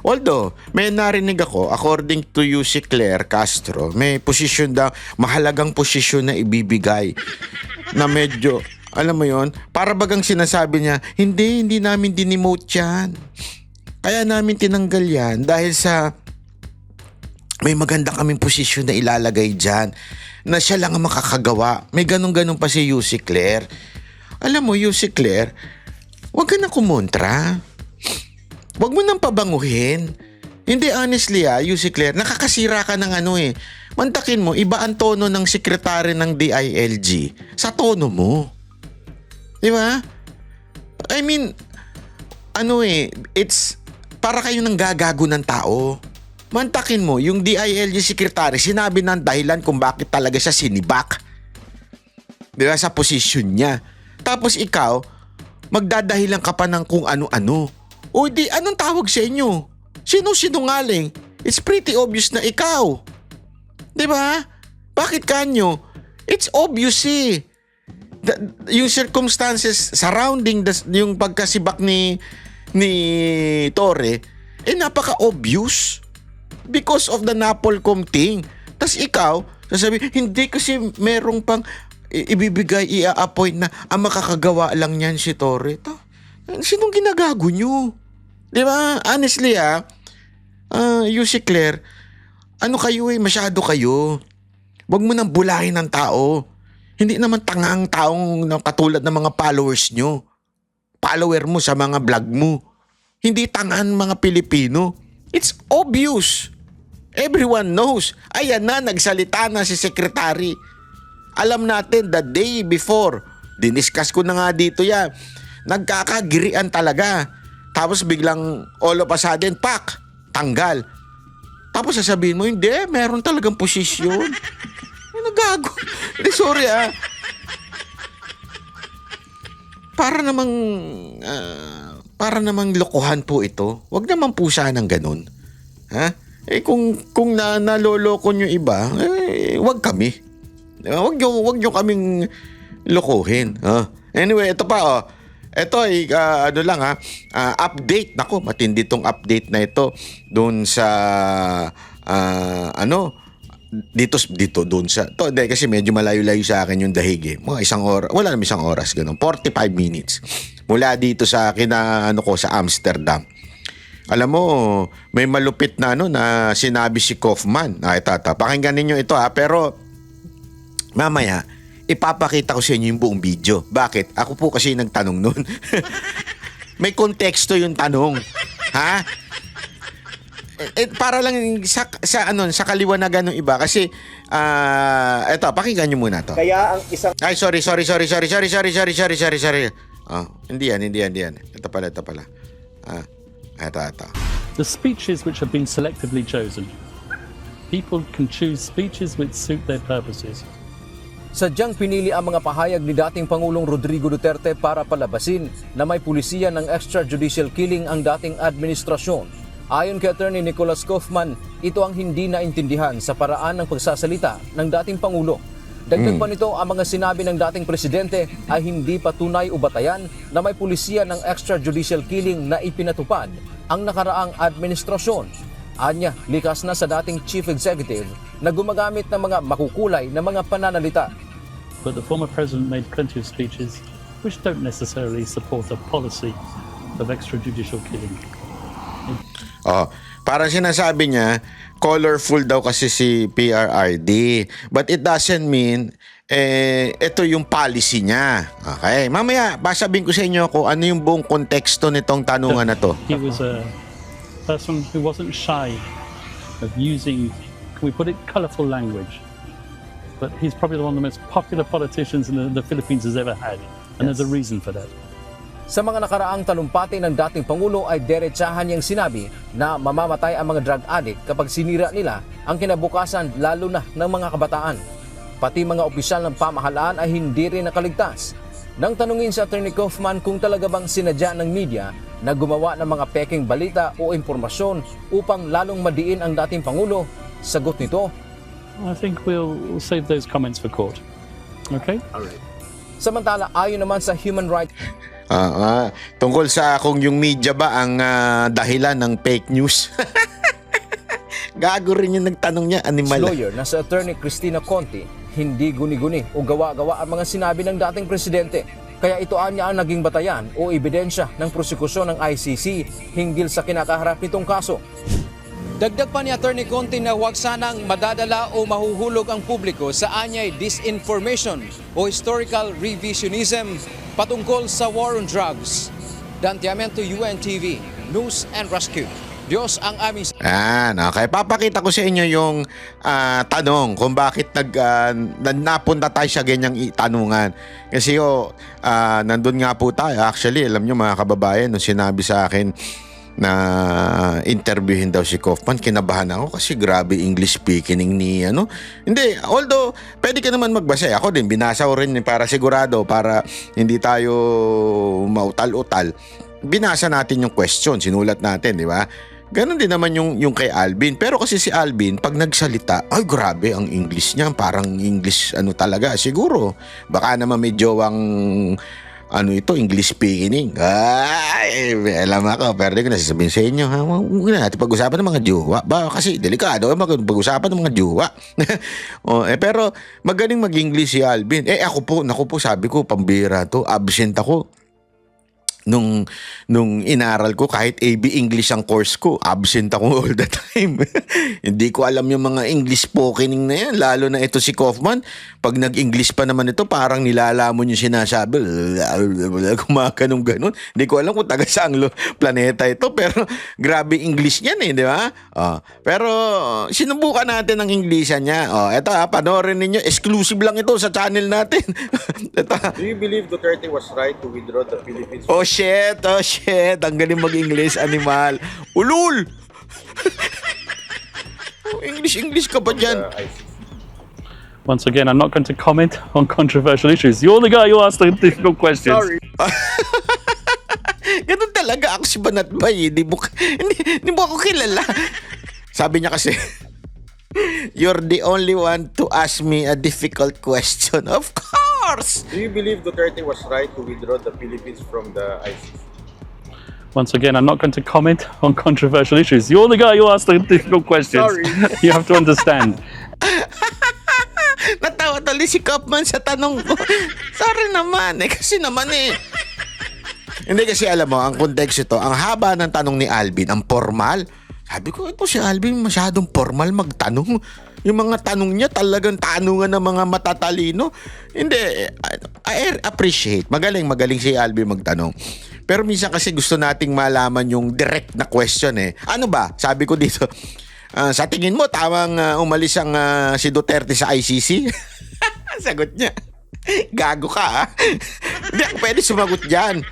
Although, may narinig ako, according to si Claire Castro, may posisyon daw, mahalagang posisyon na ibibigay. Na medyo, alam mo yon, para bagang sinasabi niya, hindi namin dinimote yan. Kaya namin tinanggal yan dahil sa may maganda kaming posisyon na ilalagay dyan na siya lang ang makakagawa. May ganun-ganun pa si Yussi Claire. Alam mo, Yussi Claire, huwag ka na kumontra. Huwag mo nang pabanguhin. Hindi, honestly Yussi Claire, nakakasira ka ng mantakin mo, iba ang tono ng sekretary ng DILG sa tono mo. Di ba? I mean, it's para kayo nang gagago ng tao. Mantakin mo, yung DILG secretary, sinabi ng dahilan kung bakit talaga siya sinibak. Di ba? Sa posisyon niya. Tapos ikaw, magdadahilan ka pa ng kung ano-ano. O di, anong tawag sa inyo? Sino sinungaling? It's pretty obvious na ikaw. Di ba? Bakit kanyo? It's obvious yung circumstances surrounding yung pagkasibak ni Torre, napaka-obvious. Because of the Napolcom thing. Tapos ikaw, sasabi, hindi kasi merong pang ibibigay, i-appoint na ang makakagawa lang niyan si Torre. Sinong ginagago nyo? Di ba? Honestly Yussi Claire, kayo masyado kayo. Huwag mo nang bulahin ng tao. Hindi naman tanga ang taong katulad ng mga followers nyo. Follower mo sa mga vlog mo. Hindi tangaan mga Pilipino. It's obvious. Everyone knows. Ayan na, nagsalita na si Secretary. Alam natin, the day before, diniscuss ko na nga dito yan, nagkakagirian talaga. Tapos biglang all of a sudden, tanggal. Tapos sasabihin mo, hindi, meron talagang posisyon. Nagago. Sorry Para namang lokohan po ito. Huwag naman po sanang ganun. Ha? Kung naloloko nyo iba, huwag kami. Huwag nyo kaming lokohin. Anyway, ito pa Ito ay update. Nako, matindi tong update na ito doon sa dito doon sa kasi medyo malayo-layo sa akin yung dahig mga isang oras, wala naman isang oras ganun, 45 minutes mula dito sa akin sa Amsterdam. Alam mo, may malupit na na sinabi si Kaufman. Pakinggan ninyo ito pero mamaya ipapakita ko sa inyo yung buong video. Bakit? Ako po kasi nagtanong nun. May konteksto yung tanong. Ha? Para lang sa kaliwanagan ng iba kasi eto, pakinggan niyo muna to. Kaya ang isang sorry. Hindi yan. Ito pala. Ito. The speeches which have been selectively chosen. People can choose speeches which suit their purposes. Sadyang pinili ang mga pahayag ni dating Pangulong Rodrigo Duterte para palabasin na may pulisiya ng extrajudicial killing ang dating administrasyon. Ayon kay Attorney Nicholas Kaufman, ito ang hindi naintindihan sa paraan ng pagsasalita ng dating Pangulo. Dagdag pa nito, ang mga sinabi ng dating presidente ay hindi patunay o batayan na may pulisiya ng extrajudicial killing na ipinatupad ang nakaraang administrasyon. Anya, likas na sa dating chief executive na gumagamit ng mga makukulay na mga pananalita. But the former president made plenty of speeches which don't necessarily support a policy of extrajudicial killing. Oh, parang sinasabi niya, colorful daw kasi si PRRD. But it doesn't mean, ito yung policy niya. Okay, mamaya, basabihin ko sa inyo kung ano yung buong konteksto nitong tanungan na to. He was a person who wasn't shy of using, can we put it, colorful language. But he's probably one of the most popular politicians the Philippines has ever had. And there's a reason for that. Sa mga nakaraang talumpati ng dating Pangulo ay derechahan niyang sinabi na mamamatay ang mga drug addict kapag sinira nila ang kinabukasan lalo na ng mga kabataan. Pati mga opisyal ng pamahalaan ay hindi rin nakaligtas. Nang tanungin sa Attorney Kaufman kung talaga bang sinadya ng media na gumawa ng mga peking balita o impormasyon upang lalong madiin ang dating Pangulo, sagot nito, I think we'll save those comments for court. Okay? all right. Samantala, ayon naman sa human rights Tungkol sa kung yung media ba ang dahilan ng fake news. Gago rin yung nagtanong niya, animal. lawyer na si Attorney Cristina Conti, hindi guni-guni o gawa-gawa ang mga sinabi ng dating presidente. Kaya ito anya ang naging batayan o ebidensya ng prosekusyon ng ICC hinggil sa kinakaharap nitong kaso. Dagdag pa ni Attorney Conti na huwag sanang madadala o mahuhulog ang publiko sa anyay disinformation o historical revisionism patungkol sa war on drugs. Dan Tiamento, UNTV, News and Rescue. Diyos ang aming... Okay. Papakita ko sa inyo yung tanong kung bakit napunta tayo sa ganyang tanungan. Kasi nandun nga po tayo. Actually, alam nyo mga kababayan, nung sinabi sa akin na interviewin daw si Kaufman, kinabahan ako kasi grabe English speaking ni Hindi, although pwede ka naman magbasa. Ako din, binasa ko rin para sigurado, para hindi tayo mautal-utal. Binasa natin yung question, sinulat natin, di ba? Ganon din naman yung kay Alvin. Pero kasi si Alvin, pag nagsalita, ay grabe ang English niya. Parang English talaga. Siguro, baka naman may jowang English speaking. Ay, alam ako, pero di ko nasasabihin sa inyo, huwag na natin pag-usapan ng mga jowa. Kasi delikado, pag-usapan ng mga jowa. Pero magaling mag-English si Alvin. Ako po, sabi ko, pambira to, absent ako. Nung inaral ko, kahit AB English ang course ko, absent ako all the time. Hindi ko alam yung mga English spokening na yan, lalo na ito si Kaufman. Pag nag-English pa naman ito, parang nilalamon yung sinasabi. Kumakanong ganun. Hindi ko alam kung taga saang planeta ito, pero grabe English niyan di ba? Pero sinubukan natin ang Englishan niya. Ito panoorin ninyo, exclusive lang ito sa channel natin. Ito. Do you believe Duterte was right to withdraw the Philippines? Oh shit. Ang galing mag-English, animal. Ulul! English ka ba dyan? Once again, I'm not going to comment on controversial issues. You're the guy who asked the difficult questions. Sorry. Ganun talaga ako si Banatbay. Hindi mo ako kilala. Sabi niya kasi, you're the only one to ask me a difficult question. Of course! Do you believe Duterte was right to withdraw the Philippines from the ICC? Once again, I'm not going to comment on controversial issues. You're the guy who asked the difficult questions. Sorry. You have to understand. Natawa tuloy si Kaufman sa tanong ko. Sorry naman. Kasi naman Hindi kasi alam mo, ang kontekst ito, ang haba ng tanong ni Alvin, ang formal. Sabi ko, ito si Alvin masyadong formal magtanong. Yung mga tanong niya talagang tanungan ng mga matatalino. Hindi, I appreciate. Magaling si Alvin magtanong. Pero minsan kasi gusto nating malaman yung direct na question Ano ba? Sabi ko dito, sa tingin mo, tamang umalis ang si Duterte sa ICC? Sagot niya, gago ka Hindi ako pwede sumagot dyan.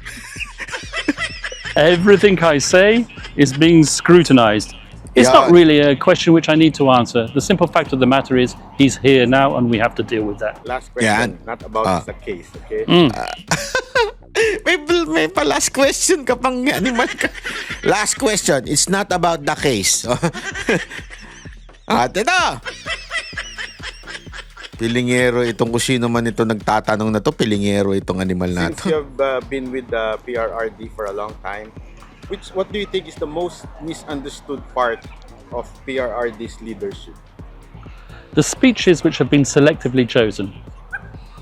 Everything I say is being scrutinized. It's not really a question which I need to answer. The simple fact of the matter is he's here now and we have to deal with that. Last question, not about the case, okay? May pa last question ka pang animal ka. Last question, it's not about the case. Ito. Pilingero itong kung sino man ito nagtatanong na to, pilingero itong animal na to. Since you have been with the PRRD for a long time, what do you think is the most misunderstood part of PRRD's leadership? The speeches which have been selectively chosen.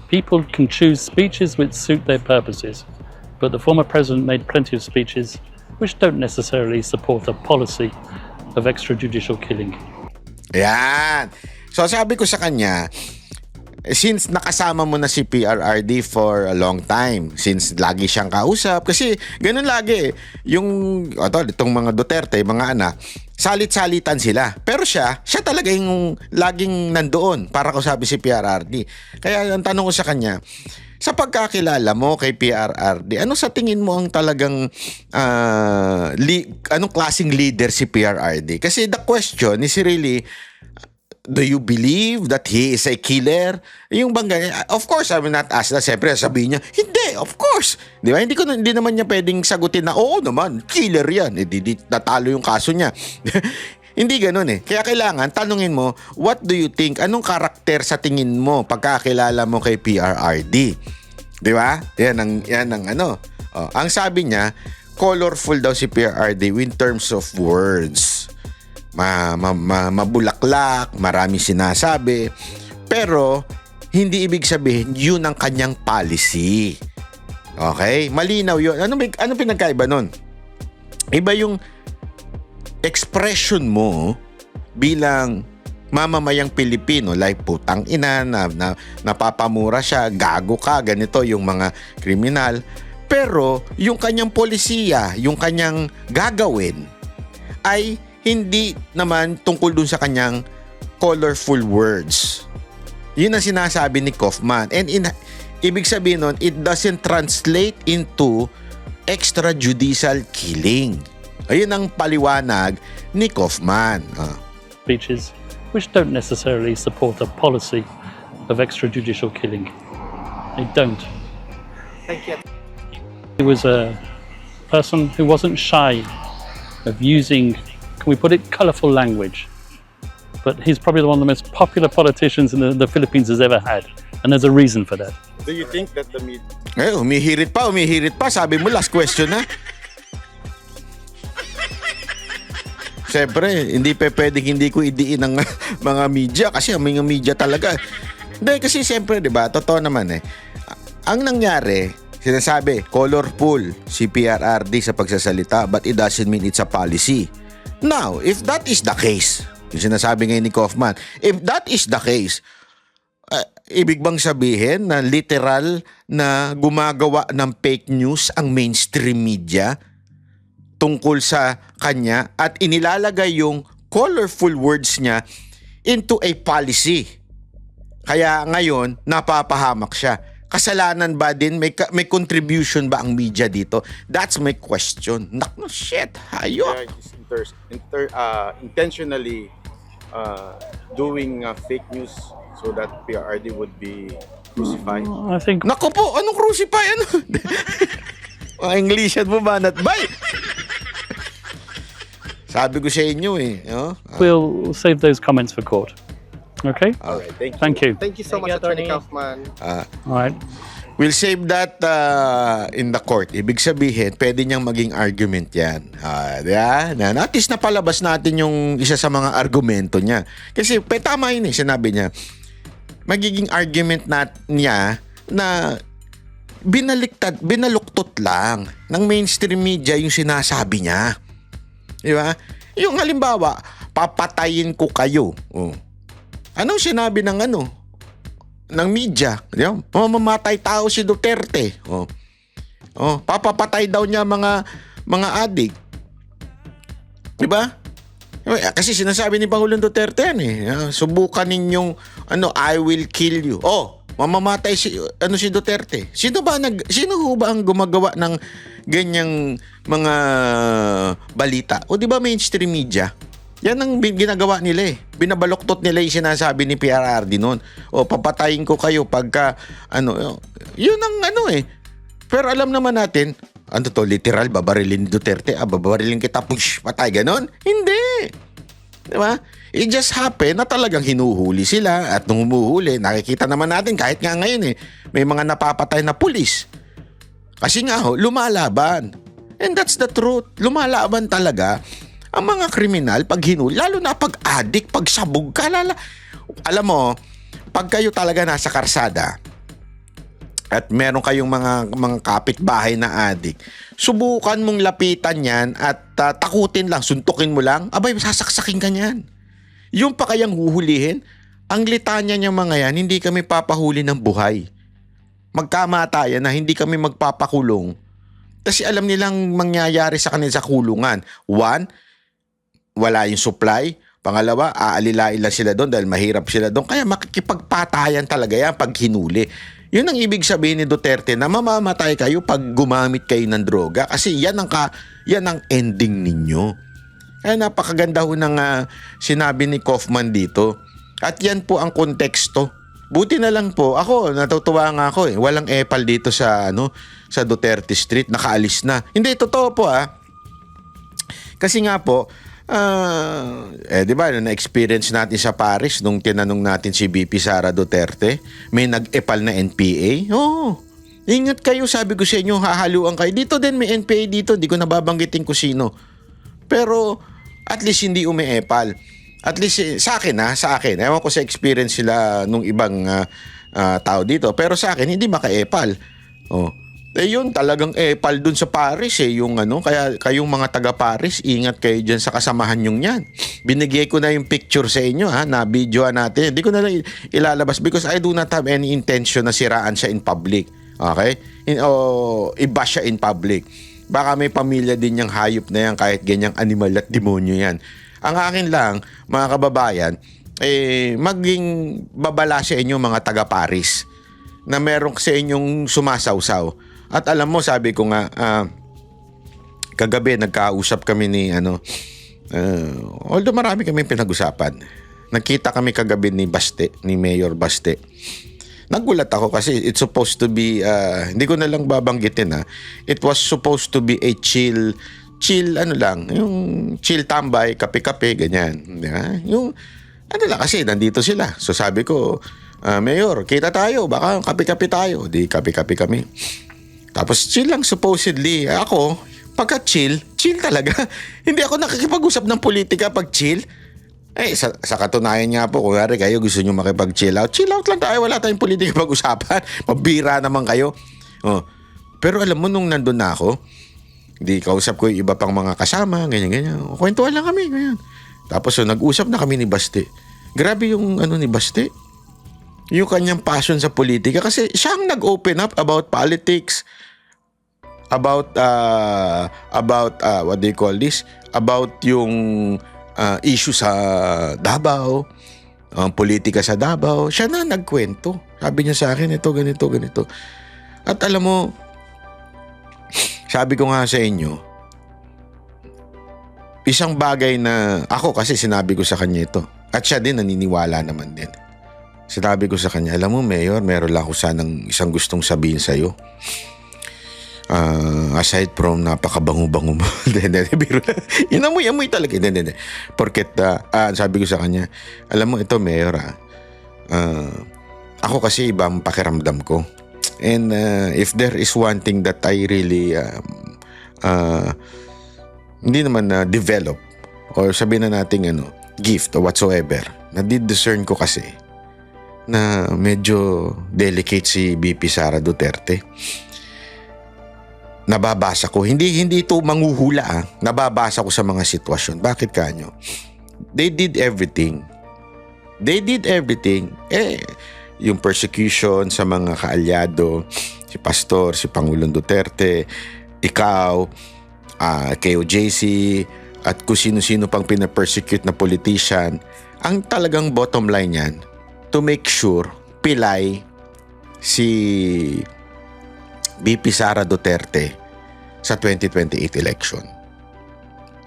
People can choose speeches which suit their purposes, but the former president made plenty of speeches which don't necessarily support a policy of extrajudicial killing. Yan. So sabi ko sa kanya, since nakasama mo na si PRRD for a long time, since lagi siyang kausap, kasi ganun lagi, yung itong mga Duterte, mga anak, salit-salitan sila. Pero siya talaga yung laging nandoon para kausapin si PRRD. Kaya ang tanong ko sa kanya, sa pagkakilala mo kay PRRD, ano sa tingin mo ang talagang anong klaseng leader si PRRD? Kasi the question is really, do you believe that he is a killer? Yung bang ganyan? Of course, I will not ask na. Siyempre, sabihin niya, hindi, of course. Di ba? Hindi naman niya pwedeng sagutin na, oo naman, killer yan. Di natalo yung kaso niya. Hindi ganun eh. Kaya kailangan, tanungin mo, what do you think? Anong karakter sa tingin mo pagkakilala mo kay PRRD? Di ba? Yan ang ano. Ang sabi niya, colorful daw si PRRD in terms of words. Mabulaklak, marami sinasabi, pero hindi ibig sabihin yun ang kanyang policy. Okay? Malinaw yun. Ano pinagkaiba nun? Iba yung expression mo bilang mamamayang Pilipino, like putang ina, na napapamura siya, gago ka, ganito yung mga kriminal. Pero yung kanyang polisiya, yung kanyang gagawin ay hindi naman tungkol dun sa kanyang colorful words. Yun ang sinasabi ni Kaufman. And ibig sabihin nun, it doesn't translate into extrajudicial killing. Ayun ang paliwanag ni Kaufman. Speeches which don't necessarily support a policy of extrajudicial killing. They don't. Thank you. He was a person who wasn't shy of using, can we put it, colourful language. But he's probably one of the most popular politicians the Philippines has ever had. And there's a reason for that. Do you think that the media... Umihirit pa. Sabi mo, last question na. Siyempre, hindi ko idiin ng mga media kasi ang mga media talaga. Hindi, kasi siyempre, di ba, totoo naman eh. Ang nangyari, sinasabi, colorful si PRRD sa pagsasalita, but it doesn't mean it's a policy. Now, if that is the case, yung sinasabi ngayon ni Kaufman, if that is the case, ibig bang sabihin na literal na gumagawa ng fake news ang mainstream media tungkol sa kanya at inilalagay yung colorful words niya into a policy? Kaya ngayon, napapahamak siya. Kasalanan ba din? May contribution ba ang media dito? That's my question. Naku, shit, hayop. Intentionally doing fake news so that PRRD would be crucified. I think... Naku po, anong crucify? Ano? Englishan mo ba? Not by? Sabi ko sa inyo eh. We'll save those comments for court. Okay? All right, Thank you. Thank you so much, Attorney Kaufman. All right. We'll save that in the court. Ibig sabihin, pwede niyang maging argument yan. Diba? At least napalabas natin yung isa sa mga argumento niya. Kasi tama yun eh, sinabi niya. Magiging argument niya na binaluktot lang ng mainstream media yung sinasabi niya. Diba? Yung halimbawa, papatayin ko kayo. Anong sinabi ng ng media? Diba? Mamamatay tao si Duterte. Papapatay daw niya mga adik. Diba? Kasi sinasabi ni Pangulong Duterte yan eh. Subukan ninyong I will kill you. Mamamatay si Duterte. Sino ba ang gumagawa ng ganyang mga balita? O di ba mainstream media? Yan ang ginagawa nila eh. Binabaluktot nila yung sinasabi ni PRRD noon. Papatayin ko kayo pagka yun ang eh. Pero alam naman natin, literal, babarilin ni Duterte, babarilin kita, push, patay, ganon? Hindi. Diba? It just happened na talagang hinuhuli sila at nung humuhuli, nakikita naman natin kahit nga ngayon may mga napapatay na pulis. Kasi nga lumalaban. And that's the truth. Lumalaban talaga Ang mga kriminal, pag hinuli, lalo na pag addict, pag sabog ka, alam mo, pag kayo talaga nasa karsada, at meron kayong mga kapitbahay na addict, subukan mong lapitan yan at takutin lang, suntukin mo lang, abay, sasaksakin ka niyan. Yung pa kayang huhulihin, ang litanya niyang mga yan, hindi kami papahuli ng buhay. Magkamatayan na hindi kami magpapakulong. Kasi alam nilang mangyayari sa kanila sa kulungan. One, wala yung supply. Pangalawa, aalilain lang sila doon dahil mahirap sila doon. Kaya makikipagpatayan talaga yan pag hinuli. Yun ang ibig sabihin ni Duterte na mamamatay kayo pag gumamit kayo ng droga. Kasi yan ang ending ninyo. Kaya napakaganda ho ng sinabi ni Kaufman dito. At yan po ang konteksto. Buti na lang po, ako, natutuwa nga ako eh. Walang epal dito sa Duterte Street, nakaalis na. Hindi, totoo po Kasi nga po, di ba, na-experience natin sa Paris nung tinanong natin si VP Sara Duterte, may nag-epal na NPA. Oo, ingat kayo, sabi ko sa inyo, hahaluan kayo. Dito din may NPA dito, di ko nababanggitin kung sino. Pero, at least hindi umi-epal. At least sa akin. Ewan ko sa experience sila nung ibang tao dito. Pero sa akin, hindi maka-epal. Oh. Yun, talagang epal dun sa Paris yung kaya kayong mga taga-Paris, ingat kayo dyan sa kasamahan yung yan. Binigay ko na yung picture sa inyo, na videoan natin. Hindi ko na lang ilalabas because I do not have any intention na siraan siya in public. Okay? I-bash siya in public. Baka may pamilya din yung hayop na yan kahit ganyang animal at demonyo yan. Ang akin lang, mga kababayan, maging babala sa inyo mga taga-Paris na meron sa inyong sumasawsaw. At alam mo, sabi ko nga, kagabi nagkausap kami ni although marami kami pinag-usapan. Nagkita kami kagabi ni Mayor Baste. Nagulat ako kasi it's supposed to be, hindi ko na lang babanggitin it was supposed to be a chill yung chill tambay, kape-kape, ganyan. Yung, lang kasi, nandito sila. So sabi ko, Mayor, kita tayo, baka kape-kape tayo. Di kape-kape kami. Tapos chill lang supposedly. Ako, pagka chill talaga. Hindi ako nakikipag-usap ng politika pag chill. Sa katunayan nga po, kung kayo gusto nyo makipag-chill out, chill out lang tayo, wala tayong politika pag-usapan. Mabira naman kayo. Pero alam mo, nung nandun na ako, di kausap ko yung iba pang mga kasama, ganyan-ganyan. Kwentuhan lang kami, ganyan. Tapos nag-usap na kami ni Baste. Grabe yung ni Baste. Yung kanyang passion sa politika. Kasi siya ang nag-open up about politics, about what do you call this? About yung issue sa Davao, politika sa Davao. Siya na nagkwento. Sabi niya sa akin, ito, ganito. At alam mo, sabi ko nga sa inyo, isang bagay na ako kasi sinabi ko sa kanya ito. At siya din naniniwala naman din. Sinabi ko sa kanya, alam mo Mayor, meron lang ako sanang isang gustong sabihin sa'yo. Aside from napakabango-bango mo. Inamoy talaga. Hindi. Porket, sabi ko sa kanya, alam mo ito Mayor, ako kasi ibang pakiramdam ko. And if there is one thing that I really hindi naman develop or sabihin na natin gift or whatsoever, na-discern ko kasi na medyo delicate si VP Sara Duterte. Nababasa ko, hindi ito manghuhula nababasa ko sa mga sitwasyon. Bakit kanyo? They did everything. Yung persecution sa mga kaalyado, si Pastor, si Pangulong Duterte, ikaw, KOJC, at kung sino-sino pang pinapersecute na politician, ang talagang bottom line yan, to make sure pilay si VP Sara Duterte sa 2028 election.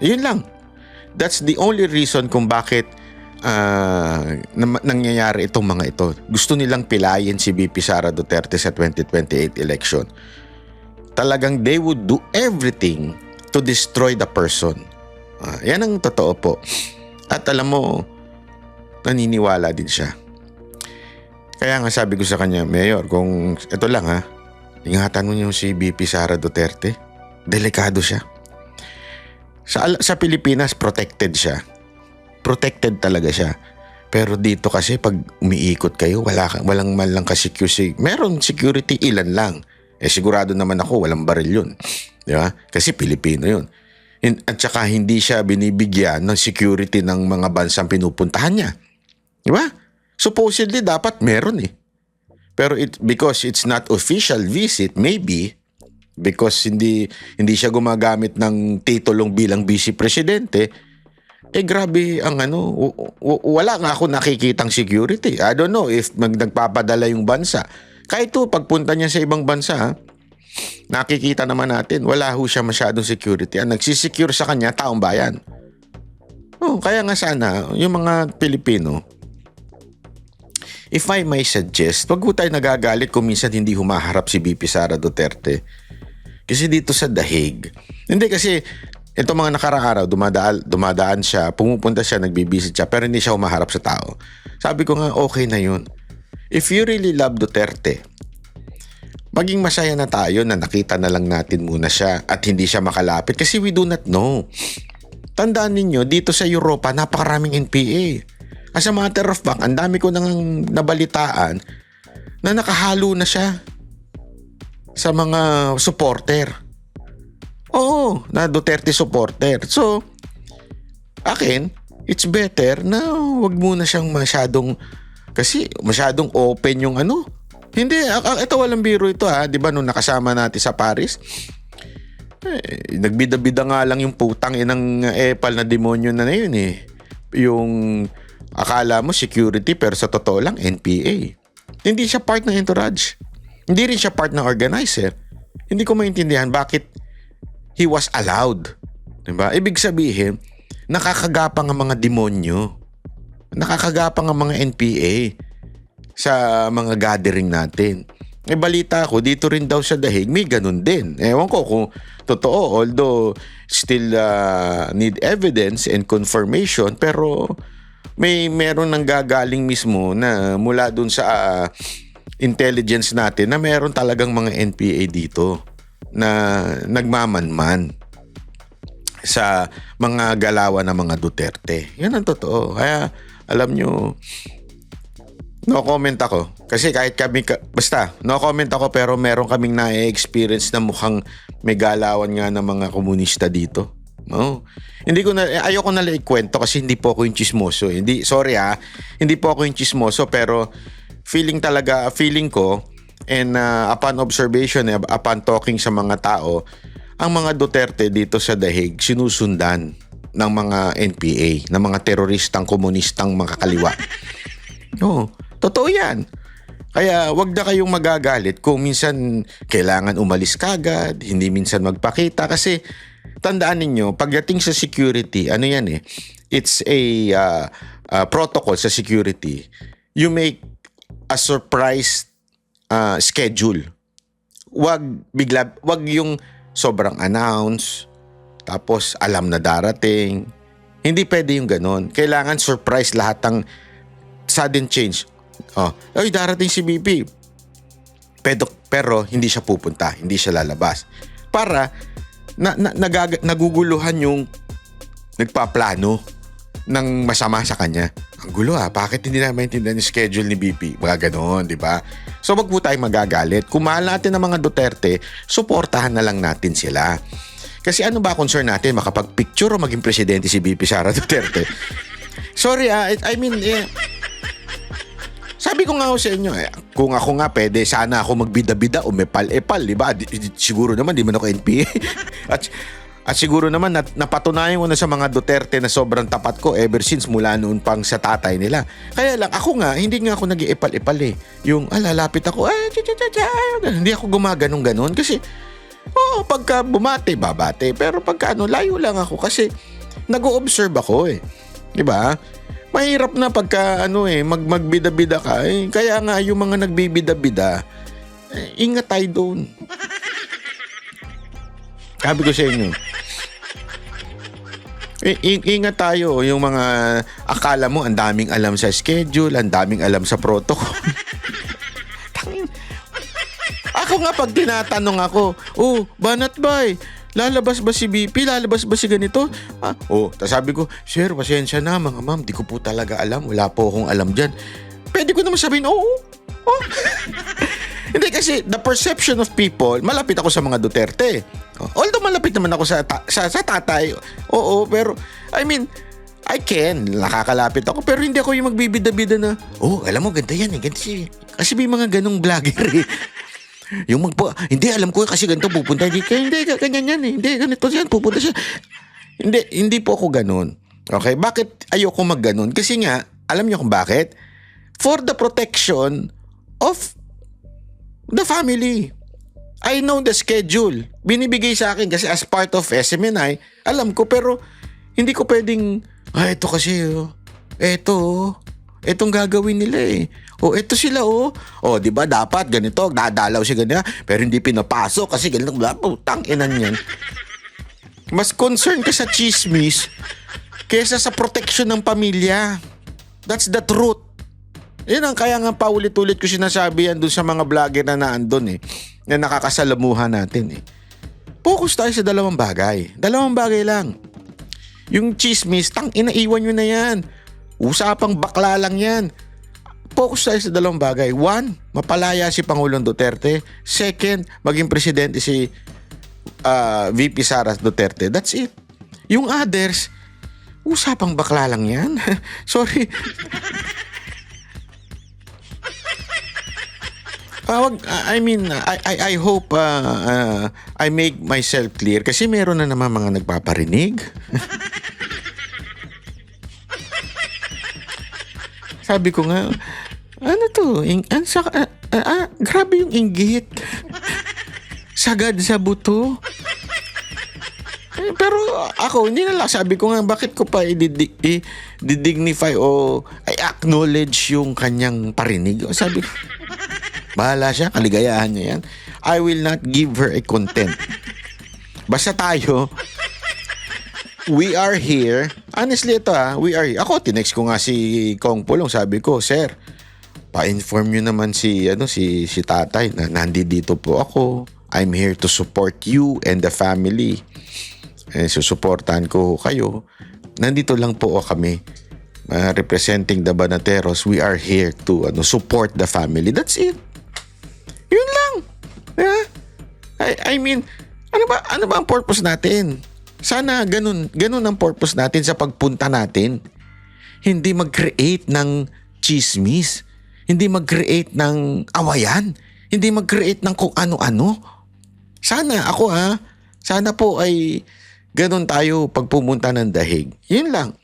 Yun lang. That's the only reason kung bakit nangyayari itong mga ito. Gusto nilang pilayin si VP Sara Duterte sa 2028 election. Talagang they would do everything to destroy the person. Yan ang totoo po. At alam mo, naniniwala din siya. Kaya nga sabi ko sa kanya, Mayor, kung ito lang ingatan mo niyo si VP Sara Duterte. Delikado siya. Sa Pilipinas, protected siya. Protected talaga siya. Pero dito kasi pag umiikot kayo, walang man lang security. Meron security, ilan lang. Sigurado naman ako, walang baril yun. Di ba? Kasi Pilipino yun. At saka hindi siya binibigyan ng security ng mga bansang pinupuntahan niya. Di ba? Supposedly dapat meron eh. Pero because it's not official visit, maybe because hindi siya gumagamit ng titulong bilang vice presidente, grabe ang wala nga ako nakikitang security. I don't know if nagpapadala yung bansa. Kahit pagpunta niya sa ibang bansa, nakikita naman natin, wala ho siya masyadong security. Ang nagsisecure sa kanya, taong bayan. Kaya nga sana, yung mga Pilipino, if I may suggest, wag ho tayo nagagalit kung minsan hindi humaharap si VP Sara Duterte. Kasi dito sa Dahig, hindi kasi ito mga nakaraang araw, dumadaan siya, pumupunta siya, nagbibisit siya, pero hindi siya humaharap sa tao. Sabi ko nga, okay na yun. If you really love Duterte, maging masaya na tayo na nakita na lang natin muna siya at hindi siya makalapit kasi we do not know. Tandaan ninyo, dito sa Europa, napakaraming NPA. As a matter of fact, ang dami ko nang nabalitaan na nakahalo na siya sa mga supporter. Oo, na Duterte supporter. So, akin, it's better na wag muna siyang masyadong open yung Hindi, ito walang biro ito ha. Di ba nung nakasama natin sa Paris? Nagbida-bida nga lang yung putang inang epal na demonyo na yun eh. Yung akala mo security pero sa totoo lang NPA. Hindi siya part ng entourage. Hindi rin siya part ng organizer. Hindi ko maintindihan bakit he was allowed. Diba? Ibig sabihin, nakakagapang ang mga demonyo. Nakakagapang ang mga NPA sa mga gathering natin. Balita ko, dito rin daw sa Dahig, may ganun din. Ewan ko kung totoo, although still need evidence and confirmation, pero meron nang gagaling mismo na mula dun sa intelligence natin na meron talagang mga NPA dito na nagmamanman sa mga galawan ng mga Duterte. Yan ang totoo. Kaya alam nyo, no comment ako. Kasi kahit basta, no comment ako pero meron kaming na-experience na mukhang may galawan nga ng mga komunista dito. No? Ayoko na ikwento kasi hindi po ako yung chismoso. Hindi po ako yung chismoso pero feeling ko and upon observation, upon talking sa mga tao, ang mga Duterte dito sa Dahig sinusundan ng mga NPA, ng mga teroristang komunistang makakaliwa. No, totoo yan. Kaya wag na kayong magagalit kung minsan kailangan umalis kagad, hindi minsan magpakita kasi tandaan ninyo, pagdating sa security, it's a protocol sa security. You make a surprise schedule. Wag yung sobrang announce, tapos alam na darating. Hindi pwede yung ganon. Kailangan surprise lahat ng sudden change. Darating si BP. Pero hindi siya pupunta, hindi siya lalabas. Para naguguluhan yung nagpaplano ng masama sa kanya. Ang gulo bakit hindi na maintindihan yung schedule ni BP? Mga ganon, di ba? So wag po tayo magagalit. Kung mahal natin ang mga Duterte, suportahan na lang natin sila. Kasi ano ba concern natin? Makapag-picture o maging presidente si BP Sara Duterte? Sorry sabi ko nga ako sa inyo, kung ako nga pwede, sana ako magbida-bida o mepal-epal, di ba? Siguro naman, di man ako NPA. At siguro naman, napatunayan ko na sa mga Duterte na sobrang tapat ko ever since mula noon pang sa tatay nila. Kaya lang, ako nga, hindi nga ako nag-iepal-epal eh. Yung, lalapit ako, hindi ako gumaganong-ganon kasi, pagka bumate, babate. Pero pagka layo lang ako kasi nag-o-observe ako eh. Di ba? Mahirap na pagka magbida-bida ka. Kaya nga yung mga nagbibida-bida, ingat tayo doon. Sabi ko sa inyo, ingat tayo. Yung mga akala mo ang daming alam sa schedule, ang daming alam sa protocol. Ako nga pag tinatanong ako, Banat Bay, lalabas ba si BP? Lalabas ba si ganito? Tapos sabi ko, sir, pasensya na mga ma'am, di ko po talaga alam. Wala po akong alam dyan. Pwede ko naman sabihin, oo. Hindi kasi the perception of people, malapit ako sa mga Duterte. Although malapit naman ako sa tatay. Oo, pero I mean, nakakalapit ako, pero hindi ako yung magbibida-bida na, alam mo, ganda yan eh. Ganda siya. Kasi may mga ganong vlogger eh. Hindi, alam ko kasi ganito pupunta. Hindi, ganyan yan eh. Hindi, ganito yan, pupunta siya. Hindi po ako ganon. Okay, bakit ayoko mag-ganon? Kasi nga, alam niyo kung bakit? For the protection of the family. I know the schedule. Binibigay sa akin kasi as part of SMNI, alam ko, pero hindi ko pwedeng, ito kasi, itong gagawin nila eh. Ito sila di ba dapat ganito, dadalaw siya ganyan, pero hindi pinapasok kasi ganito, tang-inan yan. Mas concerned ka sa chismis kaysa sa protection ng pamilya. That's the truth. Yan ang kaya nga paulit-ulit ko sinasabi yan doon sa mga vlogger na naandun eh, na nakakasalamuhan natin eh. Focus tayo sa dalawang bagay. Dalawang bagay lang. Yung chismis, inaiwan nyo na yan. Usapang bakla lang yan. Focus tayo sa dalawang bagay. One, mapalaya si Pangulong Duterte. Second, maging presidente si VP Sara Duterte. That's it. Yung others, usapang bakla lang yan. Sorry. I hope I make myself clear kasi meron na naman mga nagpaparinig. Sabi ko nga, ano to? Grabe yung inggit. Sagad sa buto. Pero ako, hindi na lang. Sabi ko nga, bakit ko pa i-dignify o i-acknowledge yung kanyang parinig? Sabi ko, bahala siya, kaligayahan niya yan. I will not give her a content. Basta tayo, we are here. Honestly, ito we are here. Ako, tinext ko nga si Kong Pulong. Sabi ko, sir, pa-inform nyo naman si tatay na nandito po ako. I'm here to support you and the family. Susuportahan ko kayo. Nandito lang po kami. Representing the Banateros, we are here to support the family. That's it. Yun lang. Yeah? I mean, ano ba ang purpose natin? Sana ganun ang purpose natin sa pagpunta natin. Hindi mag-create ng chismis. Hindi mag-create ng awayan. Hindi mag-create ng kung ano-ano. Sana sana po ay ganun tayo pag pumunta ng dahig. Yun lang.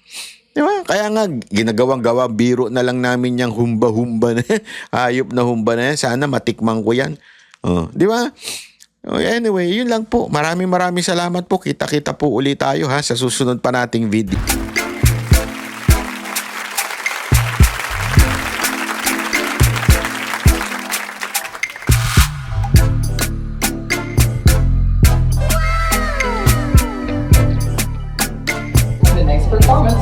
Di ba? Kaya nga, ginagawang-gawa, biro na lang namin yung humba-humba na hayop na humba na yan. Sana matikman ko yan. Di ba? Anyway, yun lang po. Maraming salamat po. Kita-kita po ulit tayo sa susunod pa nating video. The next performance